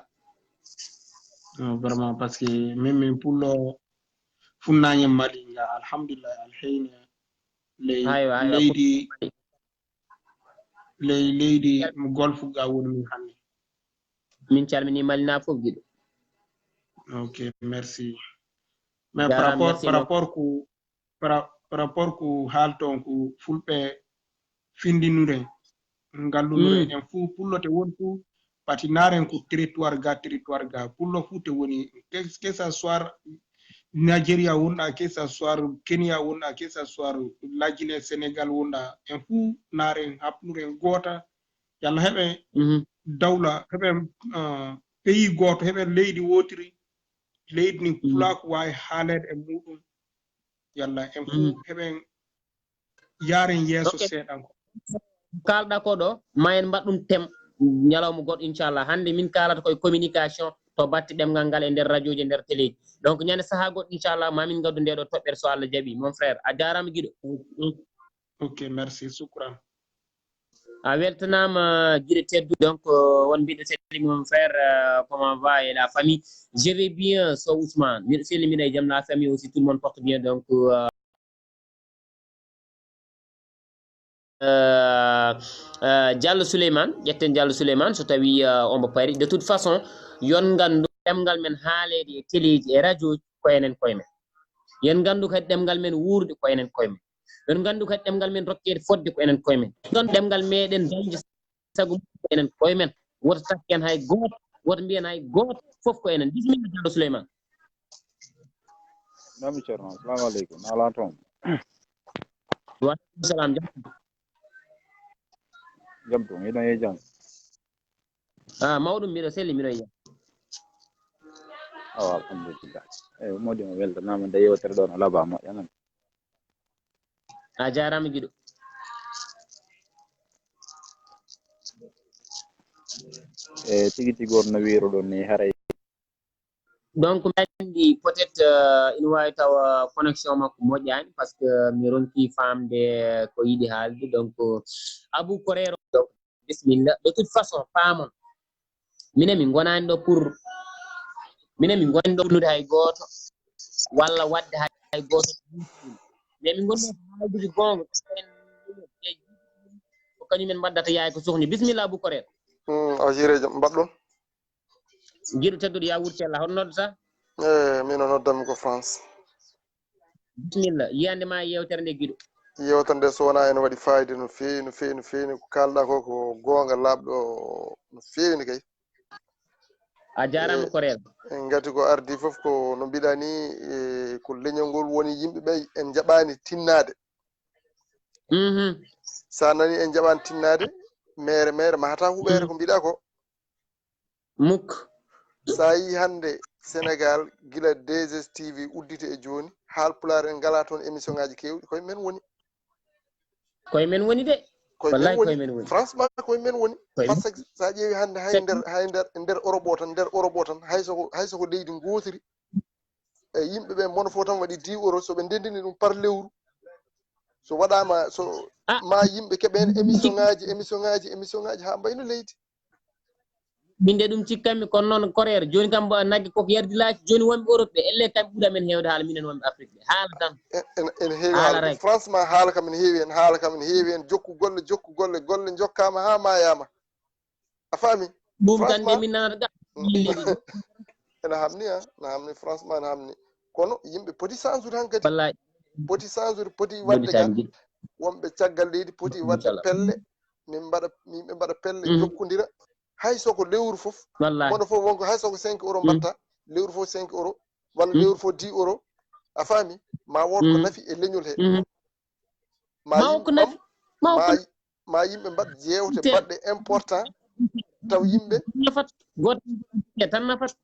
C: vraiment par ce que min pullo funnañe Mali nga alhamdulillah alheyni leydi golfu ga woni min hannde
A: min calmini Malina fof giɗo
C: ok merci mais par rapport ko haalton ko fulɓe findinure ngallunure en fuu pullote won fuu patinaren ko territoire ga pullo fuu te woni que ça soit Nigeria wonɗa que ça soit Kenya wonɗa que ça soit lajine Sénégal wonɗa en fuu naren haɓnuren goota yalla heɓe dawla heɓe pays goto heɓe leydi wotiri leydi ni pulako wawi haalede e muɗum yalla en fu heɓen yaren yeso seeɗan ko
A: kalɗa ko ɗo ma en mbaɗɗum tem ñalawma goɗɗo inchallah hande min kalata koye communication to batte ɗemgal ngal e nder radio ji e nder télé ji donc ñande saaha goɗɗo inchallah mamin gaddu ndeɗo toɓɓere so Allah jaaɓi mon frère a jarama guiɗo
C: ok merci shukran
A: a weltanama guiɗo teddu donc won mbiɗo selli mon frère comment va et la famille je vais bien so Ousmane mbiɗo selli mbiɗa e jaam la famille aussi tout le monde porte bien donc Diallo Souleymane ƴetten Diallo Souleymane so tawi omo pari de toute façon yon gandu ɗemgal men haalede e téléji e radio ji ko enen koye men yen gandu kadi ɗemgal men wurde ko enen koye men yon gandu kadi ɗemgal men rokkede fodde ko enen koye men ɗon ɗemgal meɗen dañde sago ko enen koye men woto takken hay goto woto mbiyen hay goto foof ko enen bisimilla Diallo Souleymane
D: nami ceerno assalamu aleykum ala toon
A: wa aleykum salam
D: jam toon hiɗon e jam
A: mawɗum mbiɗo selli mbiɗo e jam
D: awa alhamdulillah eyi modi mo weltanama nde yewtere ɗo no laaɓa moƴƴa nan
A: a jarama guiɗo
D: e tigi tigi on no wiruɗon ni haray
A: donc mi andi peut être ina wawi tawa connexion makko moƴƴani par ce que mi ronki famde ko yiɗi haalde donc Abou Korero donc bisimilla de toute façon paamon minen min gonani ɗo pour minen min goni ɗo nude hay goto walla wadde hay goto mais min gonno haaldude gonga ko kañumen mbaddata yaay ko sohni bisimilla Abou Korero
E: o jire jam mbaɗɗon
A: guiɗo tedduɗo ya wurti Allah hoto nodda sa
E: min o noddami ko France
A: bisimilla yiyande ma yewtere nde guiɗo
E: yewtere nde so wona ene waɗi fayida no fewi no fewi no fewi ko kalɗa ko ko gonga laaɓɗo no fewi kay
A: a jarama Korero
E: en gati ko ardi foof ko no mbiɗa ni ko leñol ngol woni yimɓeɓe en jaɓani tinnade sa nani en jaɓani tinnade mere mahata huɓere ko mbiɗa ko
A: mukk
E: sa yi hande Sénégal gila 2STV uddite e joni Haalpulaar en ngala toon émission ngaji kewɗi koye men woni
A: de wallahi koye men woni
E: franchement koye men woni par ce que sa ƴeewi hande hay nder Europe o tan hay soko leydi gotiri e yimɓeɓe mono fo tan waɗi 10 euros soɓe ndendini ɗum par lewru so waɗama so ma yimɓe keɓen émission ngaji ha mbayno leydi
A: binde ɗum cikkanmi kono noon Korero joni kam nagge koko yardilaaki joni wonɓe Europe ɓe elle kam ɓuura men hewde haala minen wonɓe Afrique ɓe haala tan
E: en heewi haala franchement haala kam en heewi hen jokku golle golle jokkama ha mayama a faami
A: ɗum tan nde min nanata ga
E: ene hamni franchement ene hamni kono yimɓe poti change tan kadi
A: wallahi
E: poti change poti wadde ga wonɓe caggal leydi poti wadde pelle yimɓe mbaɗa pelle jokkudira hay soko lewru fof mono fof wonko hay soko 5 euros mbatta lewru fof 5 euros walla lewru fof 10 euros a faami ma won ko nafi e leñol he ma yimɓe mbaɗ jewte mbaɗɗe important taw yimɓe
A: tan nafat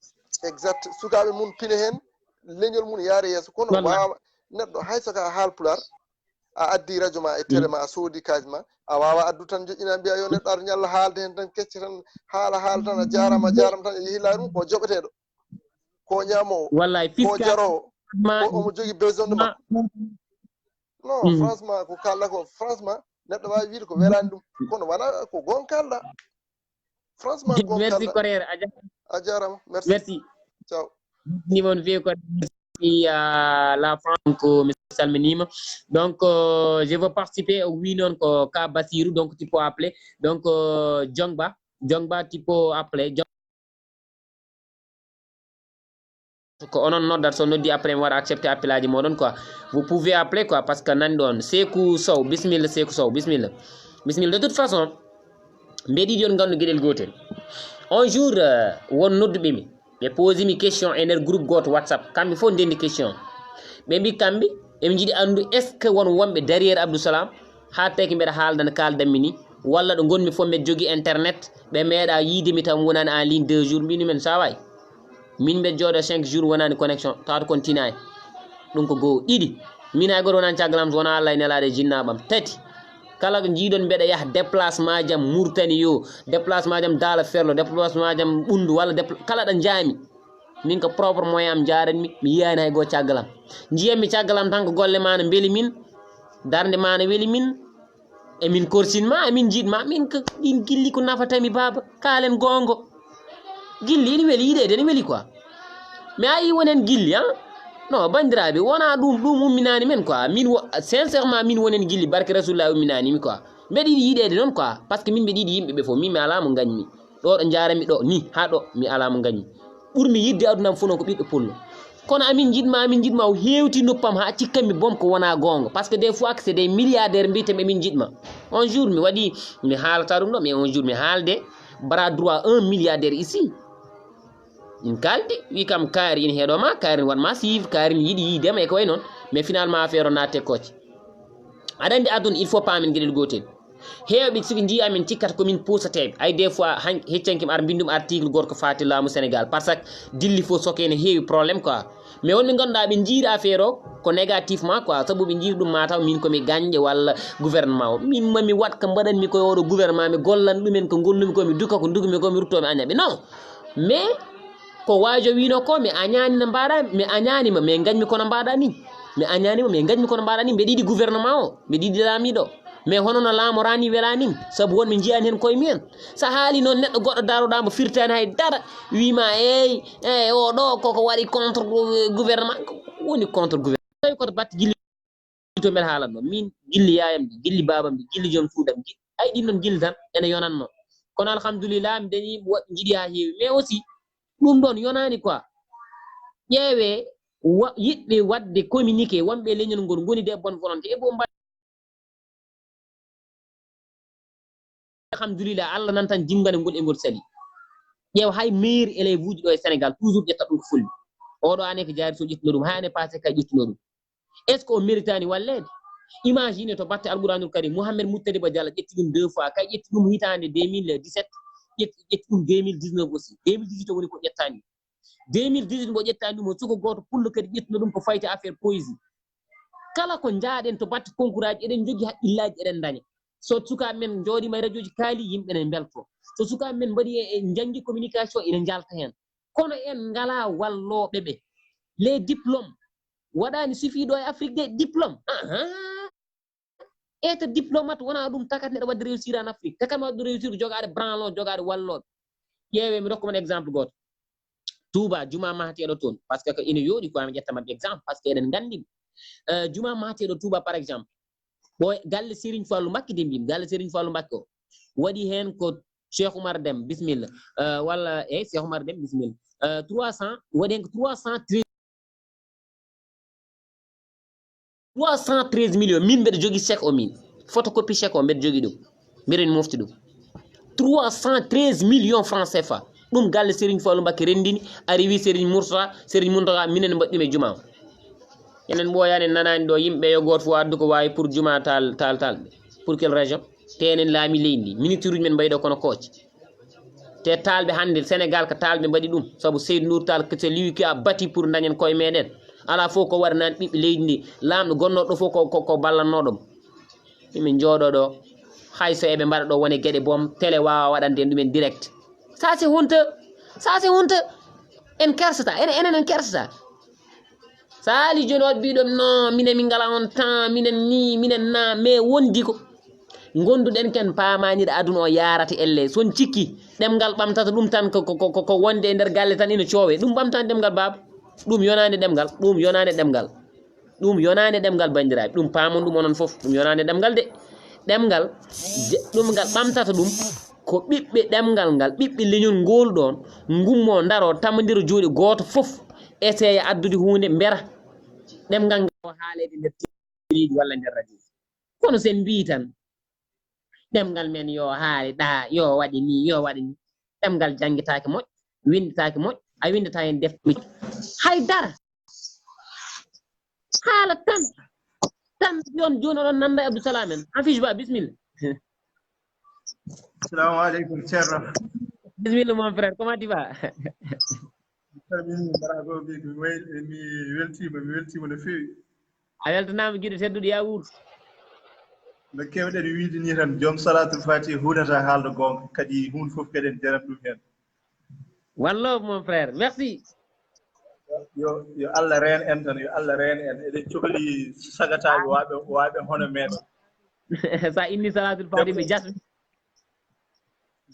E: exact sukaɓe mun pine hen leñol mun yaare yeeso kono wawa neɗɗo hay soko a Haalpulaar a addi radio ma e télé ma a soodi kaji ma a wawa addu tan joƴƴina mbiya yo neɗɗo ar ñalla haalde hen tan kecce tan haala tan a jarama tan e yihila ɗum ko joɓeteɗo ko ñamowo ko jarowo ko omo jogui besoin de makko non franchement ko kalɗa ko franchement neɗɗo wawi wiide ko welani ɗum kono wona ko gon kalɗa franchement gon kalɗa
A: merci Korero
E: a jarama merci ciao
A: ni mon vieux Korero la France ko mi salminima donc je veux participer wi non ko ka Basirou donc tu peux appeler donc Jongba tu peux appeler ko onon noddat so noddi après mi waɗa accepter appel aji moɗon quoi vous pouvez appeler quoi parce que nani ɗon Sekou Sow bisimilla Sekou Sow bisimilla de toute façon mbeɗi joni gandu gueɗel gotel un jour won nodduɓe mi ɓe posi mi question e nder groupe goto WhatsApp kamɓe fof ndendi question ɓe mbi kamɓe eɓe jiiɗi andu est ce que won wonɓe derrière Abdou Salam ha taki mbeɗa haaldana kaldanmi ni walla ɗo gonmi fof mbeɗa jogui internet ɓe meeɗa yiidemi tan wonani en ligne 2 jours mbimi men sa way min mbeɗa jooɗo 5 jours wonani connexion tawata kon tinani ɗum ko goho ɗiɗi min ay goto nan caggalam so wona Allah e nelade jinnabam tati kala ko jiidon mbeɗa yaha déplacement jam Mauritanie yo déplacement jam Dala Ferlo déplacement jam Ɓundu walla kala ɗo jaami min ko propre moyen am jaranmi mi yiyani hay goto caggalam jiyammi caggalam tan ko golle ma no beeli min darde ma no weli min emin korsinma emin jiidma min ko ɗin gilli ko nafatami baba kaalen gongo gilli ene weeli yiɗede ene weeli quoi mais a yi wonen gilli han non bandiraɓe wona ɗum umminani men quoi min sincèrement min wonen gilli barke rasulullah umminanimi quoi mbeɗa yiɗi yiɗede noon quoi par ce que min mbeɗa yiɗi yimɓeɓe fof min mi ala mo gañmi ɗo ɗo jarami ɗo ni ha ɗo mi ala mo gañmi ɓurmi yidde adunam fof noon ko ɓiɗɗo pullo kono amin jiɗma o hewti noppam ha cikkanmi bom ko wona gonga par ce que des fois que c'est des milliardaires mbiyatemi min jiɗma un jour mi waɗi mi haalata ɗum ɗo mais un jour mi haalde bras droit 1 milliardaire ici in kalde wi kam kaari ina heeɗoma kaari ne wanma suivre kaari ne yiɗi yidema e ko way noon mais finalement affaire o natte kocce aɗa andi aduna il faut pas amin gueɗel gotel heewɓe soɓe jiya amin cikkata komin pusateɓe ay des fois heccankimi ar bindum article goto ko fati laamu Sénégal par ce que dilli fof soke ne heewi probléme quoi mais wonɓe ganduɗa ɓe jiiri affaire o ko négativement quoi saabu ɓe jiiri ɗum mataw min komi gañƴe walla gouvernement o min mami wat ko mbaɗanmi koye oɗo gouvernement mi gollan ɗumen ko gollumi ko mi duka ko dugumi ko mi ruttomi añaɓe non mais ko waajo wino ko mi añani no mbaɗa mi añanima mais gañmi kono mbaɗa ni mi añanima mais gañmi kono mbaɗa ni mbeɗa yiɗi gouvernement o mbeɗa yiɗi laamiɗo mais hono no laamorani welanimi saabu wonɓe jiyani hen koye mumen sa haali noon neɗɗo goɗɗo daroɗamo firtani hay dara wima eyyi oɗo koko waɗi contre gouvernement woni contre gouvernement tawi koto batte gilli to mbeɗa haalanno min gilli yayam ɗi gilli babam ɗi gilli joom suudam ay ɗin noon gilli tan ene yonanno kono alhamdulillah mi dañi yimɓe woɓɓe jiiɗi ha heewi mais aussi ɗum ɗon yonani quoi ƴeewe yiɗɓe wadde communiqué wonɓe leñol ngol goni de bonne volonté e bo alhamdulillah Allah nan tan jingane ngol e ngol sali ƴeew hay meilleur élève uji ɗo e Sénégal toujours ƴetta ɗum ko fulɓe oɗo ane ko jaari so ƴettuno ɗum ha ane passé kay ƴettuno ɗum est ce que o méritani wallede imagine to batte alqouranul karim Mouhamed Moutaliba Diallo ƴetti ɗum 2 fois kay ƴetti ɗum hitande 2017 ƴetti ɗum 2019 aussi 2018 woni ko ƴettani 2018 mo ƴettani ɗum o suko goto pullo kadi ƴettuno ɗum ko fayti affaire poésie kala ko jaaɗen to batte concours aji eɗen jogui haqqillaji eɗen daña so sukaɓe men jooɗima e radio ji kaali yimɓe ne belto so sukaɓe men mbaɗi e janggi communication ina jalta hen kono en ngala walloɓeɓe les diplômes waɗani suffit ɗo e Afrique de diplôme être diplomate wona ɗum takat neɗo wadde réussir en Afrique takat ma wadde réussir jogade branlon jogade walloɓe ƴeewe mi rokkuma exemple goto Touba juma mahateɗo toon par ce que ina yooɗi ko mi ƴettamat exemple par ce que eɗen gandi juma mahateɗo Touba par exemple ɓo galle Serigne Fallou Mbacké de mbimi galle Serigne Fallou Mbacké o waɗi hen ko Cheikh Oumar Deme bisimilla walla Cheikh Oumar Deme bisimilla 300 waɗi hen ko 313 millions min mbeɗa jogui chèque o min photocopie chèque o mbeɗa jogui ɗum mbiɗen mofti ɗum 313 millions francs CFA ɗum galle Serigne Fallou Mbacké rendini ari wi Serigne Mountakha minen mbaɗi ɗum e juma o enen ɓooyani nanani ɗo yimɓe yo goto fof addu ko wawi pour juma tal pour quelle région te enen laami leydi ndi ministre uji men mbayi ɗo kono kooce te talɓe hande Sénégal ko talɓe mbaɗi ɗum saabu Seydou Nour Tall c'est lui qui a bâti pour dañen koye meɗen ala fof ko waɗanani ɓiɓɓe leydi ndi lamɗo gonnoɗo ɗo fof ko ballannoɗom min jooɗo ɗo hay so eɓe mbaɗa ɗo wone gueɗe boom télé wawa waɗande en ɗumen direct ça c'est honte en kersata enen en kersata sa haali joni waɗ mbiɗon non minen min ngala on temps minen ni minen na mais wondi ko gonduɗen ken pamanide aduna o yarata elle son cikki ɗemgal ɓamtata ɗum tan ko wonde e nder galle tan ina coowe ɗum ɓamtani ɗemgal baba ɗum yonande ɗemgal bandiraɓe ɗum pamon ɗum onon foof ɗum yonande ɗemgal de ɗemgal ɗum ngal ɓamtata ɗum ko ɓiɓɓe ɗemgal ngal ɓiɓɓe leñol ngol ɗon gummo daro tammodira jooɗi goto foof essaye addude hunde mbera ɗemgal ngal haalede nder téléji walla nder radio kono sen mbi tan ɗemgal men yo haali ɗa yo waɗi ni ɗemgal janguitake moƴƴo windetake moƴƴo a windata hen defte haydara haala tan joni oɗon nanda e Abdoussalam en Hafiz Ba bisimilla
F: assalamu aleykum ceerno
A: bisimilla mon frère comment tu vas
F: mi weltima no feewi
A: a weltanama giɗo tedduɗo ya wuur
B: no kewɗen wiide ni tan joom salatul fati huunata haalde gonga kadi hunde fof kadi en jarat ɗum hen
A: one love mon frère merci
B: yo Allah reen en tan yo Allah reen en eɗen cohli sagataɓe waɓe hono meɗen
A: sa inni salatul fati ɓe jasmi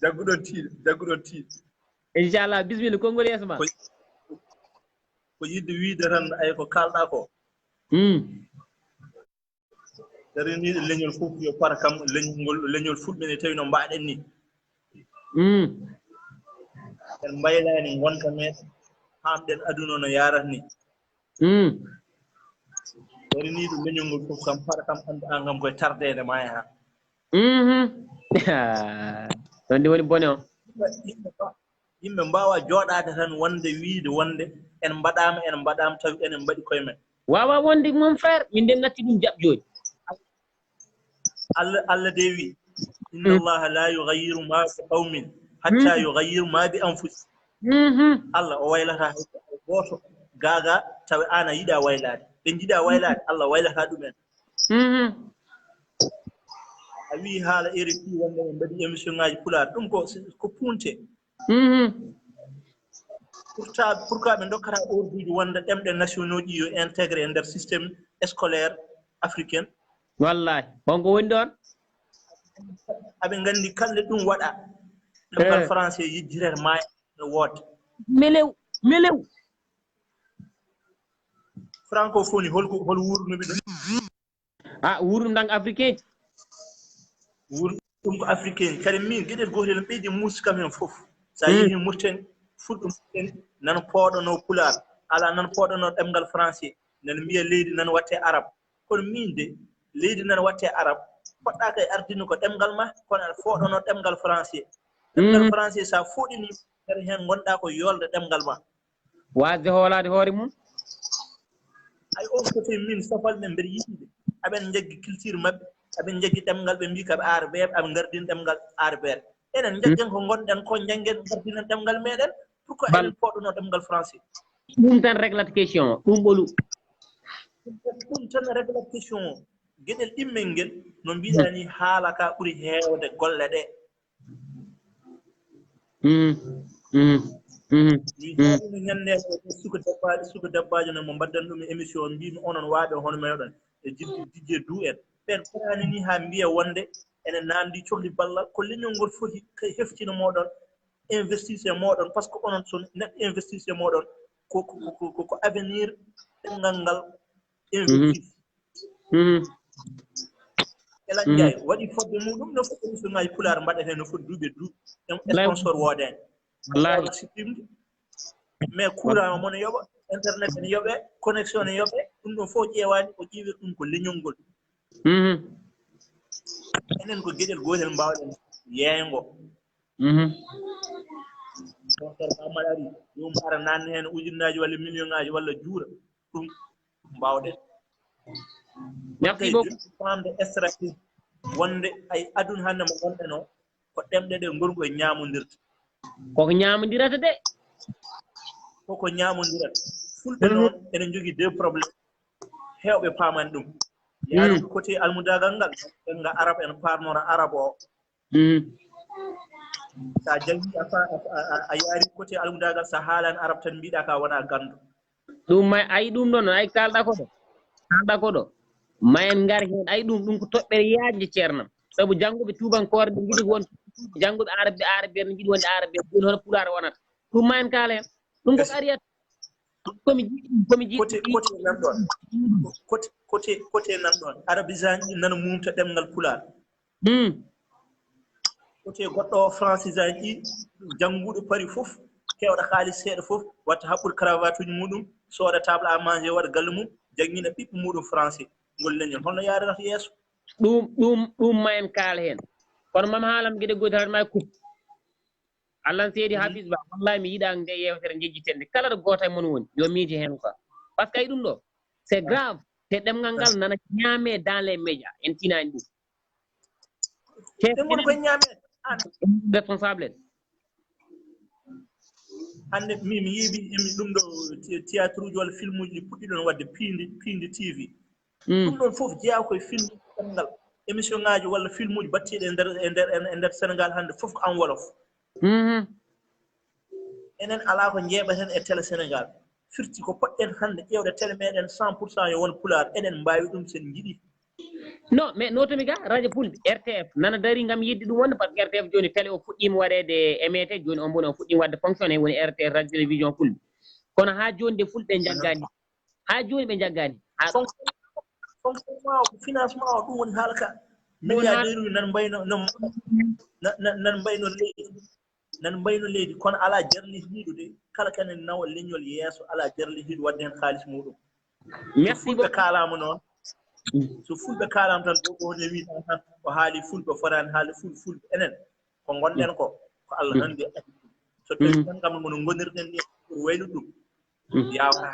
B: jagguɗon tiiɗ
A: inchallah bisimilla konngol yeeso ma
B: ko yidde wiide tan ay ko kalɗa ko dariniɗo leñol fof yo para kam leñol fulɓe tawi no mbaɗen ni en mbaylani gonka meɗen hamɗen aduna no yarata ni dariniɗo leñol ngol fof kam para kam ande an kam koye tardede ma yaha
A: ɗon ndi woni bone o
B: yimɓe mbawa jooɗade tan wonde wiide wonde en mbaɗama tawi enen mbaɗi koye men
A: wawa wonde mon frère min nden natti ɗum jaɓ joni
B: Allah de wi inna allaha la yughayyiru ma bi qawmin hatta yughayyiru ma bi anfusihim Allah o waylata hay goto gaga tawi an a yiɗa waylade ɓe jiiɗa waylade Allah waylata ɗumen a wi haala RFI wonde ɓe mbaɗi émission ngaji pulaar ɗum ko punte pourquoi ɓe dokkata orduji wonde ɗemɗe nationaux ɗi yo intégré e nder systéme scolaire africain
A: wallahi wonko woni ɗon
B: aɓe nganndi kalde ɗum waɗa ɗemngal français yejjirere maaya no woodde
A: melew
B: francophonie hol wuurnuɓe ɗum
A: wuurndu ndan africain
B: ɗum ko africain kadi min gueɗel gotel no ɓeydi muusi kam hen fof sa yeehi Mauritanie fulɓe Mauritanie nana pooɗano pulaar ala nana pooɗano ɗemngal français nana mbiya leydi nana watte arabe kono min de leydi nana watte arabe poɗɗa kay ardino ko ɗemngal ma kono aɗa fooɗano ɗemngal français ɗemngal français sa fooɗini kadi hen gonɗa ko yolde ɗemngal ma
A: wasde hoolade hoore mum
B: ay on côté min safalɓe mbeɗa yiɗide aɓen jaggi culture mabɓe aɓen jaggi ɗemngal ɓe mbi kaɓe arbeɓe aɓe gardin ɗemngal arbeɓe enen jaggen ko gonɗen ko janggen gardinen ɗemngal meɗen pourquoi eɗen fooɗano ɗemngal français
A: ɗum tan réglata question o ɗum ɓolu
B: ɗum tan réglata question o gueɗel ɗimmel ngel no mbiɗa ni haala ka ɓuuri heewde golle ɗe mi haɗino ñande suka dabbaji no mo mbaddan ɗum émission mbimi onon waaɓe hono meɗen e Dj Dou en ɓen ɓurani ni ha mbiya wonde enen namdi cohli ballal ko leñol ngol foti heftino moɗon investisse moɗon par ce que onon so neɗɗo investisse moɗon ko avenir ɗemngal ngal investis Elan Ndiaye waɗi fodde muɗum no foti émission ngaji pulaar mbaɗete no foti duuɓe sponsor woodani wallahi sippimde mais courant mo ne yoɓa internet ne yoɓe connexion ne yoɓe ɗum ɗon fof ƴeewani o ƴiwir ɗum ko leñol ngol enen ko gueɗel gotel mbawɗen yeeyngo docteur Mamadou ari yum ara nanni hen ujunnaji walla million ngaji walla juura ɗum mbawɗen
A: merci beaucoup
B: famde stratégie wonde ay aduna hannde mo gonɗen o ko ɗemɗe ɗe ngorgo e ñamodirta
A: koko ñamodirata de
B: koko ñamodirata fulɓe noon enen jogui deux probléme hewɓe paamani ɗum yaani côté almudagal ngal nga arabe en parnora arabe o sa jangi a yaari côté almudagal sa haalani arabe tan mbiɗa ka wona gandu
A: ɗum may ayi ɗum ɗon ay kalɗa ko ɗo ma en ngar hen ayi ɗum ko toɓɓere yaajde ceernam sabu jannguɓe tubankore ɓe jiɗi won jannguɓe arabe ne jiɗi wonde arabe joni hono pulaar wonata ɗum ma en kaala hen ɗum koko ariyata komi jiɗi
B: côté nan ɗon arabisani ɗi nana mumta ɗemngal pulaar côté goɗɗo o francisani ɗi jannguɗo pari fof kewɗo haalis seeɗa fof watta haɓɓude cravate uji muɗum sooda table à manger waɗa galle mum jangguina ɓiɓɓe muɗum français ngol leñol holno yarirata yeeso
A: ɗum ma en kaala hen kono mami haalam gueɗe gooti haɗa ma coupe allah n seedi habis ba wallahi mi yiiɗa nde yewtere jejjitende kala ɗo goto e mon woni yo miije hen quoi par ce que ay ɗum ɗo c' est grave te ɗemgal ngal nana ñaame dans les médias en tinani ɗum
B: ɗemon koye ñaamede
A: responsable en
B: hande mi yeeɓi ɗum ɗo théâtre uji walla film uji ɗi puɗɗi ɗon wadde piindi TV ɗum ɗon fof jeeya koye film Sénégal émission ŋaaji walla film uji battiɗi e nder Sénégal hannde fof ko en wolof enen alaa ko njeeɓaten e télé Sénégal firti ko poɗɗen hannde ƴeewde télé meɗen 100% yo won pulaar eɗen mbaawi ɗum sen njiɗi
A: non mais notomi ga radio fulɓe RTF nana dari ngam yidde ɗum wonde par ce que RTF joni télé o fuɗɗima waɗede émete joni on mboni o fuɗɗima wadde fonctionné woni RTF radio télévision fulɓe kono ha joni de fulɓe jaggani ha joni ɓe jaggani
B: fonctionnement o ko financement o ɗum woni haala ka milliardaire uji nan mbayno leydi kono ala jarlihiiɗo de kala kane nawa leñol yeeso ala jarlihiiɗo wadde hen haalis muɗum merci fulɓe kaalama noon so fulɓe kaalama tan ɗo ne wi tan o haali fulɓe forani haali fulɓe enen ko gonɗen ko Allah hande so tawi tan kam ngono gonirɗen ni pour waylu ɗum yawta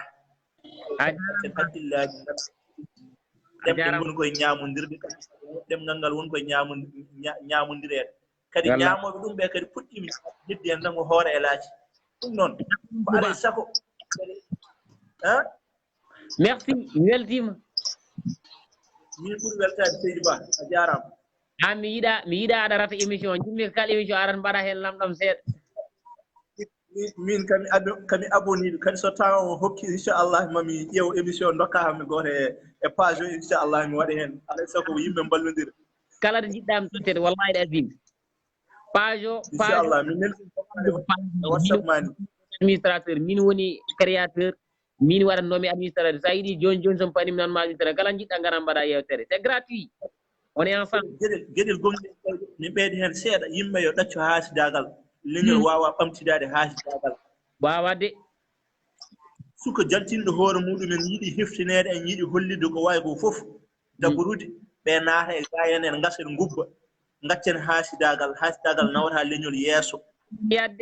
B: ten hakkillaji ɗemɗe woni koye ñamodirde ɗemgal ngal woni koye ñamodirede kadi ñamoɓe ɗum ɓe kadi puɗɗimi heddi hen tan ko hoore e laaci ɗum noon ko alay sago
A: merci weltima
B: min ɓuuri weltade Seydou Ba a jarama
A: mi yiiɗa aɗa rata émission jimmi ko kala émission aɗa mbaɗa hen lamɗam seeɗa
B: min kami aboniɗo kadi so taw o hokki inchallah mami ƴeew émission dokkami goto e page o inchallah mi waɗa hen alay sago ko yimɓe ballodira
A: kala ɗo jiɗɗami tottede wallahi ɗe azim page o
B: inchallah mi whatsapp mani
A: administrateur min woni créateur min waɗannomi administrateur sa yiiɗi joni somi panimi nanma administrateur kala jiɗɗa garan mbaɗa yewtere c'est gratuit on est ensemble
B: gueɗel gonɗe min ɓeydi hen seeɗa yimɓe yo ɗaccu haasidagal leñol wawa ɓamtidade haasidagal
A: wawa de
B: suka jaltinɗo hoore muɗumen yiiɗi heftinede en yiiɗi hollide ko wawi ko foof dabarude ɓe naata e gayen en gasa en gubba gaccen haasidagal nawata leñol yeeso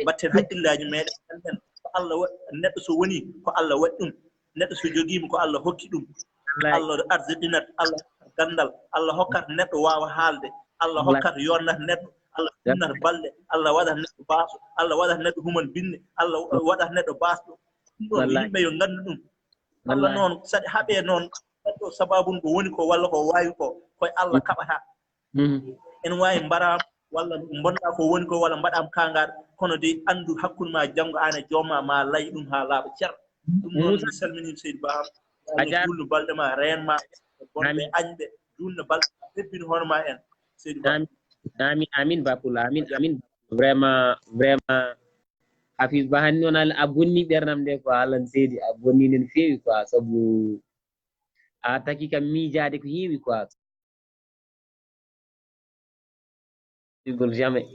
B: mbatten hakkillaji meɗen enen ko Allah neɗɗo so woni ko Allah waɗi ɗum neɗɗo so joguima ko Allah hokki ɗum Allah ardiɗinat Allah gandal Allah hokkata neɗɗo wawa haalde Allah hokkata yonnata neɗɗo Allah finnata balɗe Allah waɗata neɗɗo baaso Allah waɗata neɗɗo human binne Allah waɗata neɗɗo baasɗo ɗum ɗon yimɓe yo gandu ɗum Allah noon saɗi haaɓe noon neɗɗo sababum ko woni ko walla ko wawi ko koye Allah kaɓata en wawi mbarama walla bonɗa ko woni ko walla mbaɗama kangaɗo kono de andu hakkude ma janggo an e jooma ma laayi ɗum ha laaɓa cer ɗum noon mi salminima Seydou Ba julno balɗe ma renma bonɓe añɓe julno balɗe ma hebbino hono ma en Seydou Ba
A: amin Bapoula amin vraiment Hafiz Ba hanni noon a bonni ɓerdam nde ko Allah seedi a bonni nen feewi quoi saabu a taki kam miijade ko heewi quoi jamais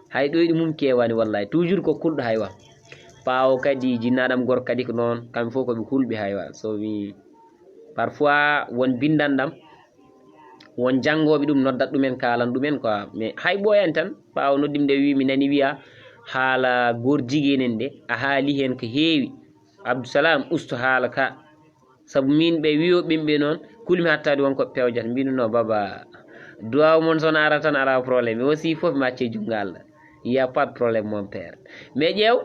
A: hay ɗoyɗi mum kewani wallahi toujours ko kulɗo haywa ɓawo kadi jinnaɗam gorko kadi ko noon kamɓe fof koɓe hulɓe haywa so mi parfois won bindanɗam won janggoɓe ɗum noddat ɗumen kalan ɗumen quoi mais hay ɓoyan tan ɓawo noddimi nde wi mi nani wiya haala gor jiguenen nde a haali hen ko heewi Abdousalam usto haala ka saabu min ɓe wiyoɓeɓe noon kulmi hattade wonkoɓe pewjata mbino no baba duwaw mon son ara tan ala probléme aussi foof mi acce jungo Allah il y a pas de problème mon père mais ƴeew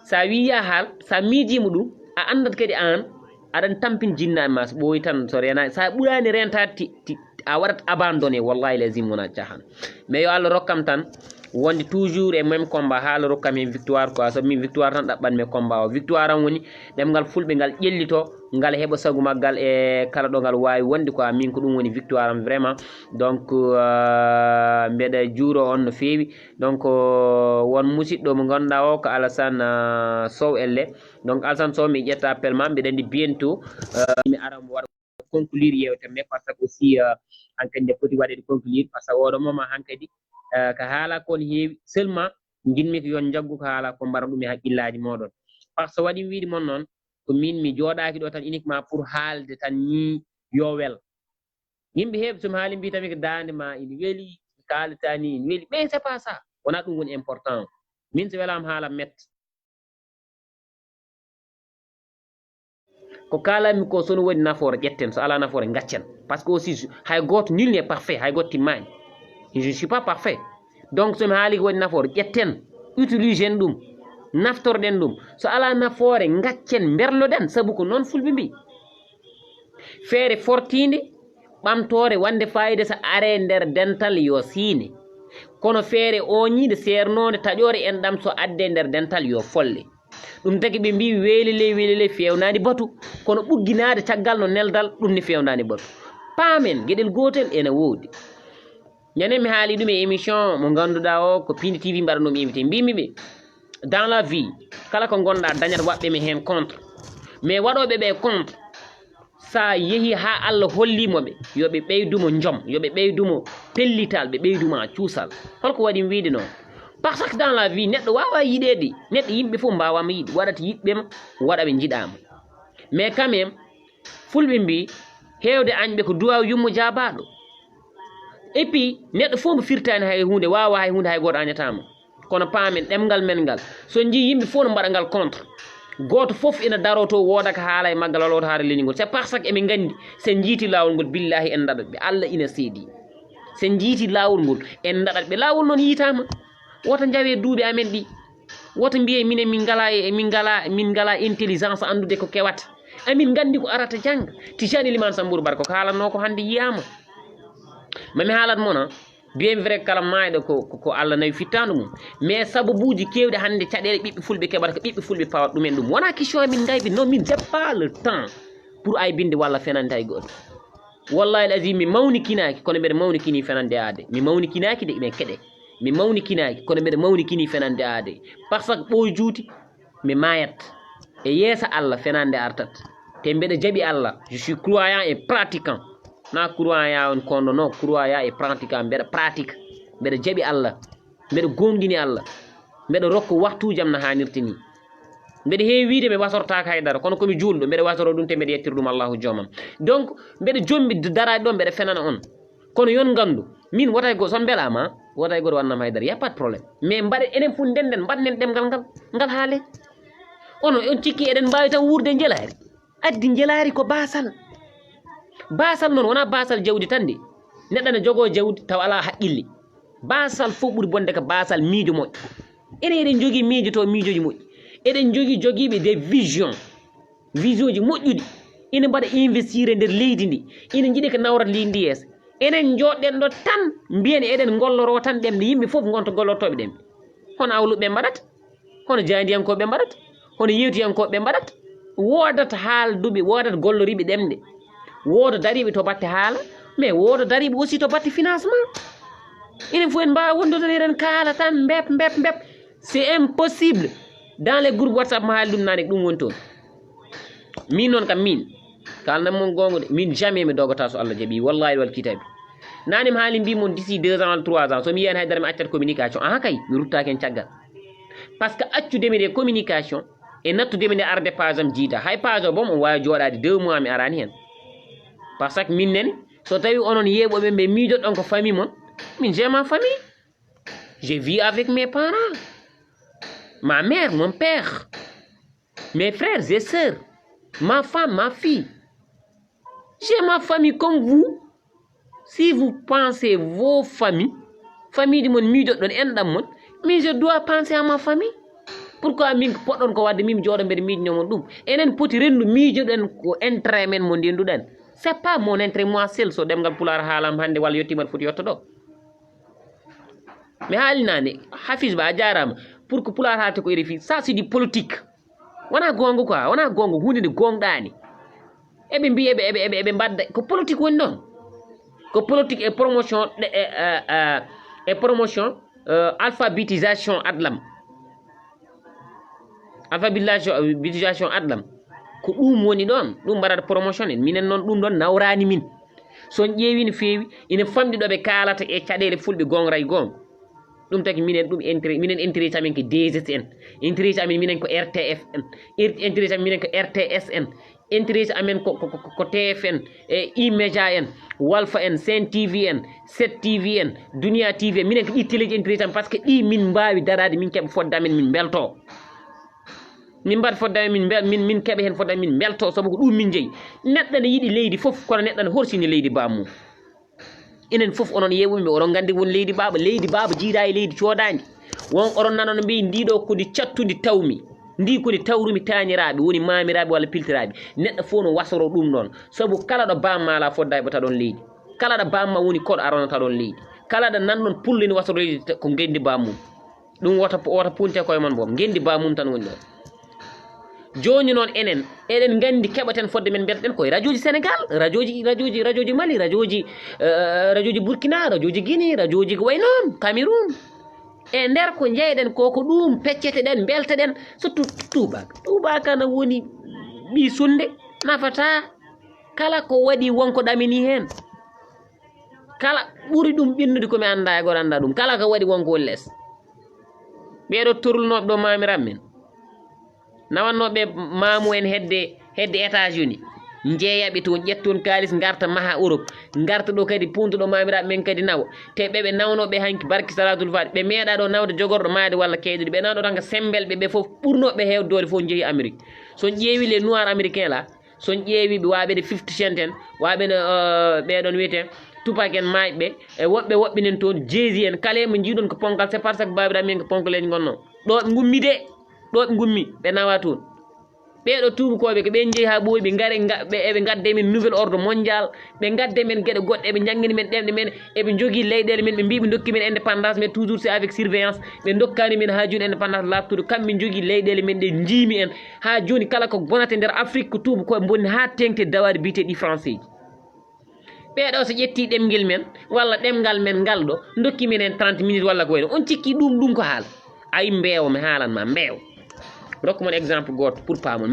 A: sa wiya haal sa miijima ɗum a andat kadi an aɗan tampin jinnaɓe ma so ɓooyi tan so rena sa ɓurani rentade a waɗat abandonné wallahi lazim wona cahan mais yo Allah rokkam tan wonde toujours e même combat haala rokkam hen victoire quoi so min victoire tan ɗaɓɓanmi combat o victoire am woni ɗemgal fulɓe ngal ƴellito ngal heeɓa sagu maggal e kala ɗo ngal wawi wonde quoi min ko ɗum woni victoire am vraiment donc mbeɗa juuro on no feewi donc won musidɗo mo ganduɗa o ko Alassane Sow elle donc Alassane Sow mi ƴetta appel ma mbiɗa andi bientôt mi ara mo waɗa conclure yewtere nde par ce que aussi hankkadi nde foti waɗede conclure par ce que oɗo moment hankkadi ko haala kon heewi seulement jinmi ko yon jaggu ko haala ko mbaɗa ɗum e haqqillaji moɗon par ce que waɗi wiide moon noon ko min mi jooɗaki ɗo tan uniquement pour haalde tan ni yo wel yimɓe heeɓe somi haali mbi tami ko dande ma ina weeli kalata ni ina weeli mais c'est pas ça wona ɗum woni important min so welama haalam metta ko kalami ko sono woni nafoore ƴetten so ala nafoore gaccen par ce que aussi hay goto nul n'est parfait hay goto timmani je ne suis pas parfait donc somi haali ko woni nafoore ƴetten utiliseen ɗum naftorɗen ɗum so ala nafoore gaccen berloɗen saabu ko noon fulɓe mbi feere fortinde ɓamtore wande fayida sa are nder dental yo siine kono feere o ñiide seernode taƴore en ɗam so adde nder dental yo folle ɗum tagi ɓe mbi weelele fewnani batu kono ɓugginade caggal no neldal ɗum ni fewnani batu paamen gueɗel gotel ene woodi ñande mi haali ɗum e émission mo ganduɗa o ko Pindi TV mbaɗanomi invité mbimi ɓe dans la vie kala ko gonɗa dañata waɓɓe mi hen contre mais waɗoɓe ɓe contre sa yeehi ha Allah hollimoɓe yoɓe ɓeydumo joom yoɓe ɓeydumo pellital ɓe ɓeyduma cuusal holko waɗi wiide noon par ce que dans la vie neɗɗo wawa yiɗede neɗɗo yimɓe fof mbawama yiiɗi waɗata yiɓɓema waɗa ɓe jiɗama mais quand même fulɓe mbi hewde añɓe ko duwaw yummo jabaɗo et puis neɗɗo fof mo firtani hay hunde wawa hay hunde hay goto añatama kono paamen ɗemgal men ngal so jii yimɓe fof no mbaɗa ngal contre goto fof ina daro to woda ko haala e maggal walla woto haala leñol c'est parce que eɓe gandi sen jiiti lawol ngol billahi en daɗat ɓe Allah ina seedi sen jiiti lawol ngol en daɗat ɓe lawol noon yiitama woto jawe duuɓi amen ɗi woto mbiye minen min ngala intelligence andude ko kewata amin gandi ko arata jangga Tijani Liman Sambourou Bara ko haalanno ko hande yiyama mami haalat mona bien vrai kala mayɗo ko Allah nawi fittandu mum mais sababuji kewɗe hande caɗele ɓiɓɓe fulɓe keɓata ko ɓiɓɓe fulɓe pawat ɗumen ɗum wona question min gayɓe non min j'ai pas le temps pour aybinde walla fenande hay goto wallahi l'azim mi mawnikinaki kono mbeɗa mawnikini fenande aade mi mawnikinaki de ɓe keɗe mi mawnikinaki kono mbeɗa mawnikini fenande aade par ce que ɓoy juuti mi mayat e yeesa Allah fenande artat te mbeɗa jaaɓi Allah je suis croyant et pratiquant na croyant on kondo no croyant et pratiquant mbeɗa pratique mbeɗa jaaɓi Allah mbeɗa gonɗini Allah mbeɗa rokka waktujam no hannirta ni mbeɗa heewi wiide mi wasortaka haydara kono komi juulɗo mbeɗa wasoro ɗum te mbeɗa yettir ɗum Allahu joomam donc mbeɗa jombi darade ɗo mbeɗa fenana on kono yon gandu min wotay go son belama wotay goto wannam haydara y a pas de probléme mais mbaɗe enen fof ndenden mbaɗnen ɗemgal ngal haale ono on cikki eɗen mbawi tan wurde jelari addi jelari ko basal noon wona basal jawdi tan de neɗɗo ne jogo jawdi taw ala haqqille basal fof ɓuuri bonde ko basal miijo moƴƴo eɗen jogui miijoto miijoji moƴƴi eɗen jogiɓe des vision ji moƴƴuɗi ina mbaɗa investir e nder leydi ndi ina jiiɗi ko nawrat leydi ndi yeesa enen joɗɗen ɗo tan mbiyen eɗen golloro tan ɗemde yimɓe fof gonta gollortoɓe ɗemde hono awluɓe mbaɗata hono jandiyankoɓe mbaɗata hono yewtiyankoɓe mbaɗata wodata haalduɓe wodata golloriɓe ɗemde woda dariɓe to batte haala mais woda dariɓe aussi to batte financement enen fof en mbawa wondude eɗen kaala tan mbep c'est impossible dans les groupes WhatsApp ma haali ɗum nane ɗum woni toon min noon kam min kalnam mon gonga de min jamais mi dogata so Allah jaaɓi wallahi wal kitabi nane mi haali mbimon d'ici 2 ans walla 3 ans somi yiyani haydara mi accat communication aha kay mi ruttaki hen caggal par ce que accudemi de communication e nattudemi nde arde page am jiida hay page o bom on wawi joɗade 2 mois mi arani hen par ce que min nene so tawi onon yeeɓoɓe ɓe miijoɗon ko famille mon min j'ai ma famille je vis avec mes parents ma mère mon père mes frères et sœurs ma femme ma fille j'ai ma famille comme vous si vous pensez vos familles famille ɗi mon miijoɗon enɗam mon mais je dois penser à ma famille pourquoi min poɗɗon ko wadde min jooɗo mbeɗa miijonomon ɗum enen poti rendu miijoɗen ko intérêt men mo ndenduɗen c'est pas mon intérêt moi seul so ɗemgal pular haalam hannde walla yettimat foti yetto ɗo mi haalinani Hafiz Ba a jarama pour que pular haalte ko RFI ça c'est du politique wona gonga quoi wona gonga hunde nde gonɗani eɓe mbi eɓe mbadda ko politique woni ɗon ko politique et promotion alphabétisation adlam ko ɗum woni ɗon ɗum mbaɗata promotion en minen noon ɗum ɗon nawrani min son ƴeewi no feewi ina famɗi ɗo ɓe kalata e caɗele fulɓe gonray gonga ɗum taki minen ɗum intérêt minen intérêt amen ko DGS en intérêt amen minen ko RTF en intérêt amen minen ko RTS en intérêt amen ko TFN e E-Media en Walfa en Sen TV en 7 TV en Dunia TV minen ko ɗi téléji intérêt amen par ce que ɗi min mbawi darade min keeɓa fodde amen min belto min mbaɗa fodde min keeɓa hen fodde min belto saabu ko ɗum min jeeyi neɗɗo ne yiiɗi leydi foof kono neɗɗo ne horsini leydi bamum enen fof onon yeɓuɓe oɗon gandi won leydi baba jiida e leydi coodadi won oɗon nanono mbi ndiɗo kodi cattude tawmi ndi kodi tawrumi tañiraɓe woni mamiraɓe walla piltiraɓe neɗɗo fof no wasoro ɗum ɗon saabu kala ɗo bammala fodda e ɓota ɗon leydi kala ɗo bamma woni koɗo aronata ɗon leydi kala ɗo nanɗon pullini wato leydi ko gendi bamum ɗum wota punte koye mon bom gendi bamum tan woni ɗon joni noon enen eɗen gandi keɓaten fodde men mbiyataɗen koye radio ji sénégal radio ji mali radio ji burkina radio ji guinée radio ji ko way noon cameroun e nder ko jeyɗen koko ɗum pecceteɗen belteɗen surtout tubaka no woni ɓi sunde nafata kala ko waɗi wonko ɗamini hen kala ɓuri ɗum ɓinnude komi anda e goto anda ɗum kala ko waɗi wonko woni less ɓeɗo torlunoɓe ɗo mamiran men nawannoɓe mamu en hedde états unis jeeyaɓe toon ƴetton kalis garta maha Europe garta ɗo kadi punto ɗo mamiraɓe men kadi nawa te ɓeɓe nawnoɓe hanki barki salatul fati ɓe meeɗa ɗo nawde jogorɗo maade walla keyɗude ɓe nawɗo tan ko sembelɓe ɓe foof ɓurnoɓe hewdode fof jeehi Amérique son ƴeewi les noirs américain la son ƴeewi ɓe waɓede 50 Cent en waɓene ɓeɗon wiyete Tupac en mayɓe e woɓɓinen toon Jay-Z en kala mo jiiɗon ko ponkal c'est parce que babiraɓe men ko ponkaleji gonno ɗo ɓe gummi de ɗo ɓe gummi ɓe nawa toon ɓeɗo tubakoɓe ko ɓen jeeyi ha ɓooyi ɓe gaare eɓe gadde men nouvel ordre mondial ɓe gadde men gueɗe goɗɗe eɓe jangguini men ɗemɗe men eɓe jogui leyɗele men ɓe mbi ɓe dokki men indépendance mais toujours c'est avec surveillance ɓe dokkani men ha joni indépendance labtude kamɓe jogui leyɗele men ɗe jiimi en ha joni kala ko bonate nder Afrique ko tubakoɓe bonni ha tengte dawade biteɗi français ji ɓeɗo so ƴetti ɗemguel men walla ɗemgal men ngal ɗo dokki men en 30 minutes walla ko wayno on cikki ɗum ko haala ayi mbeewa mi haalanma mbeewa rokku mon exemple goto pour pamon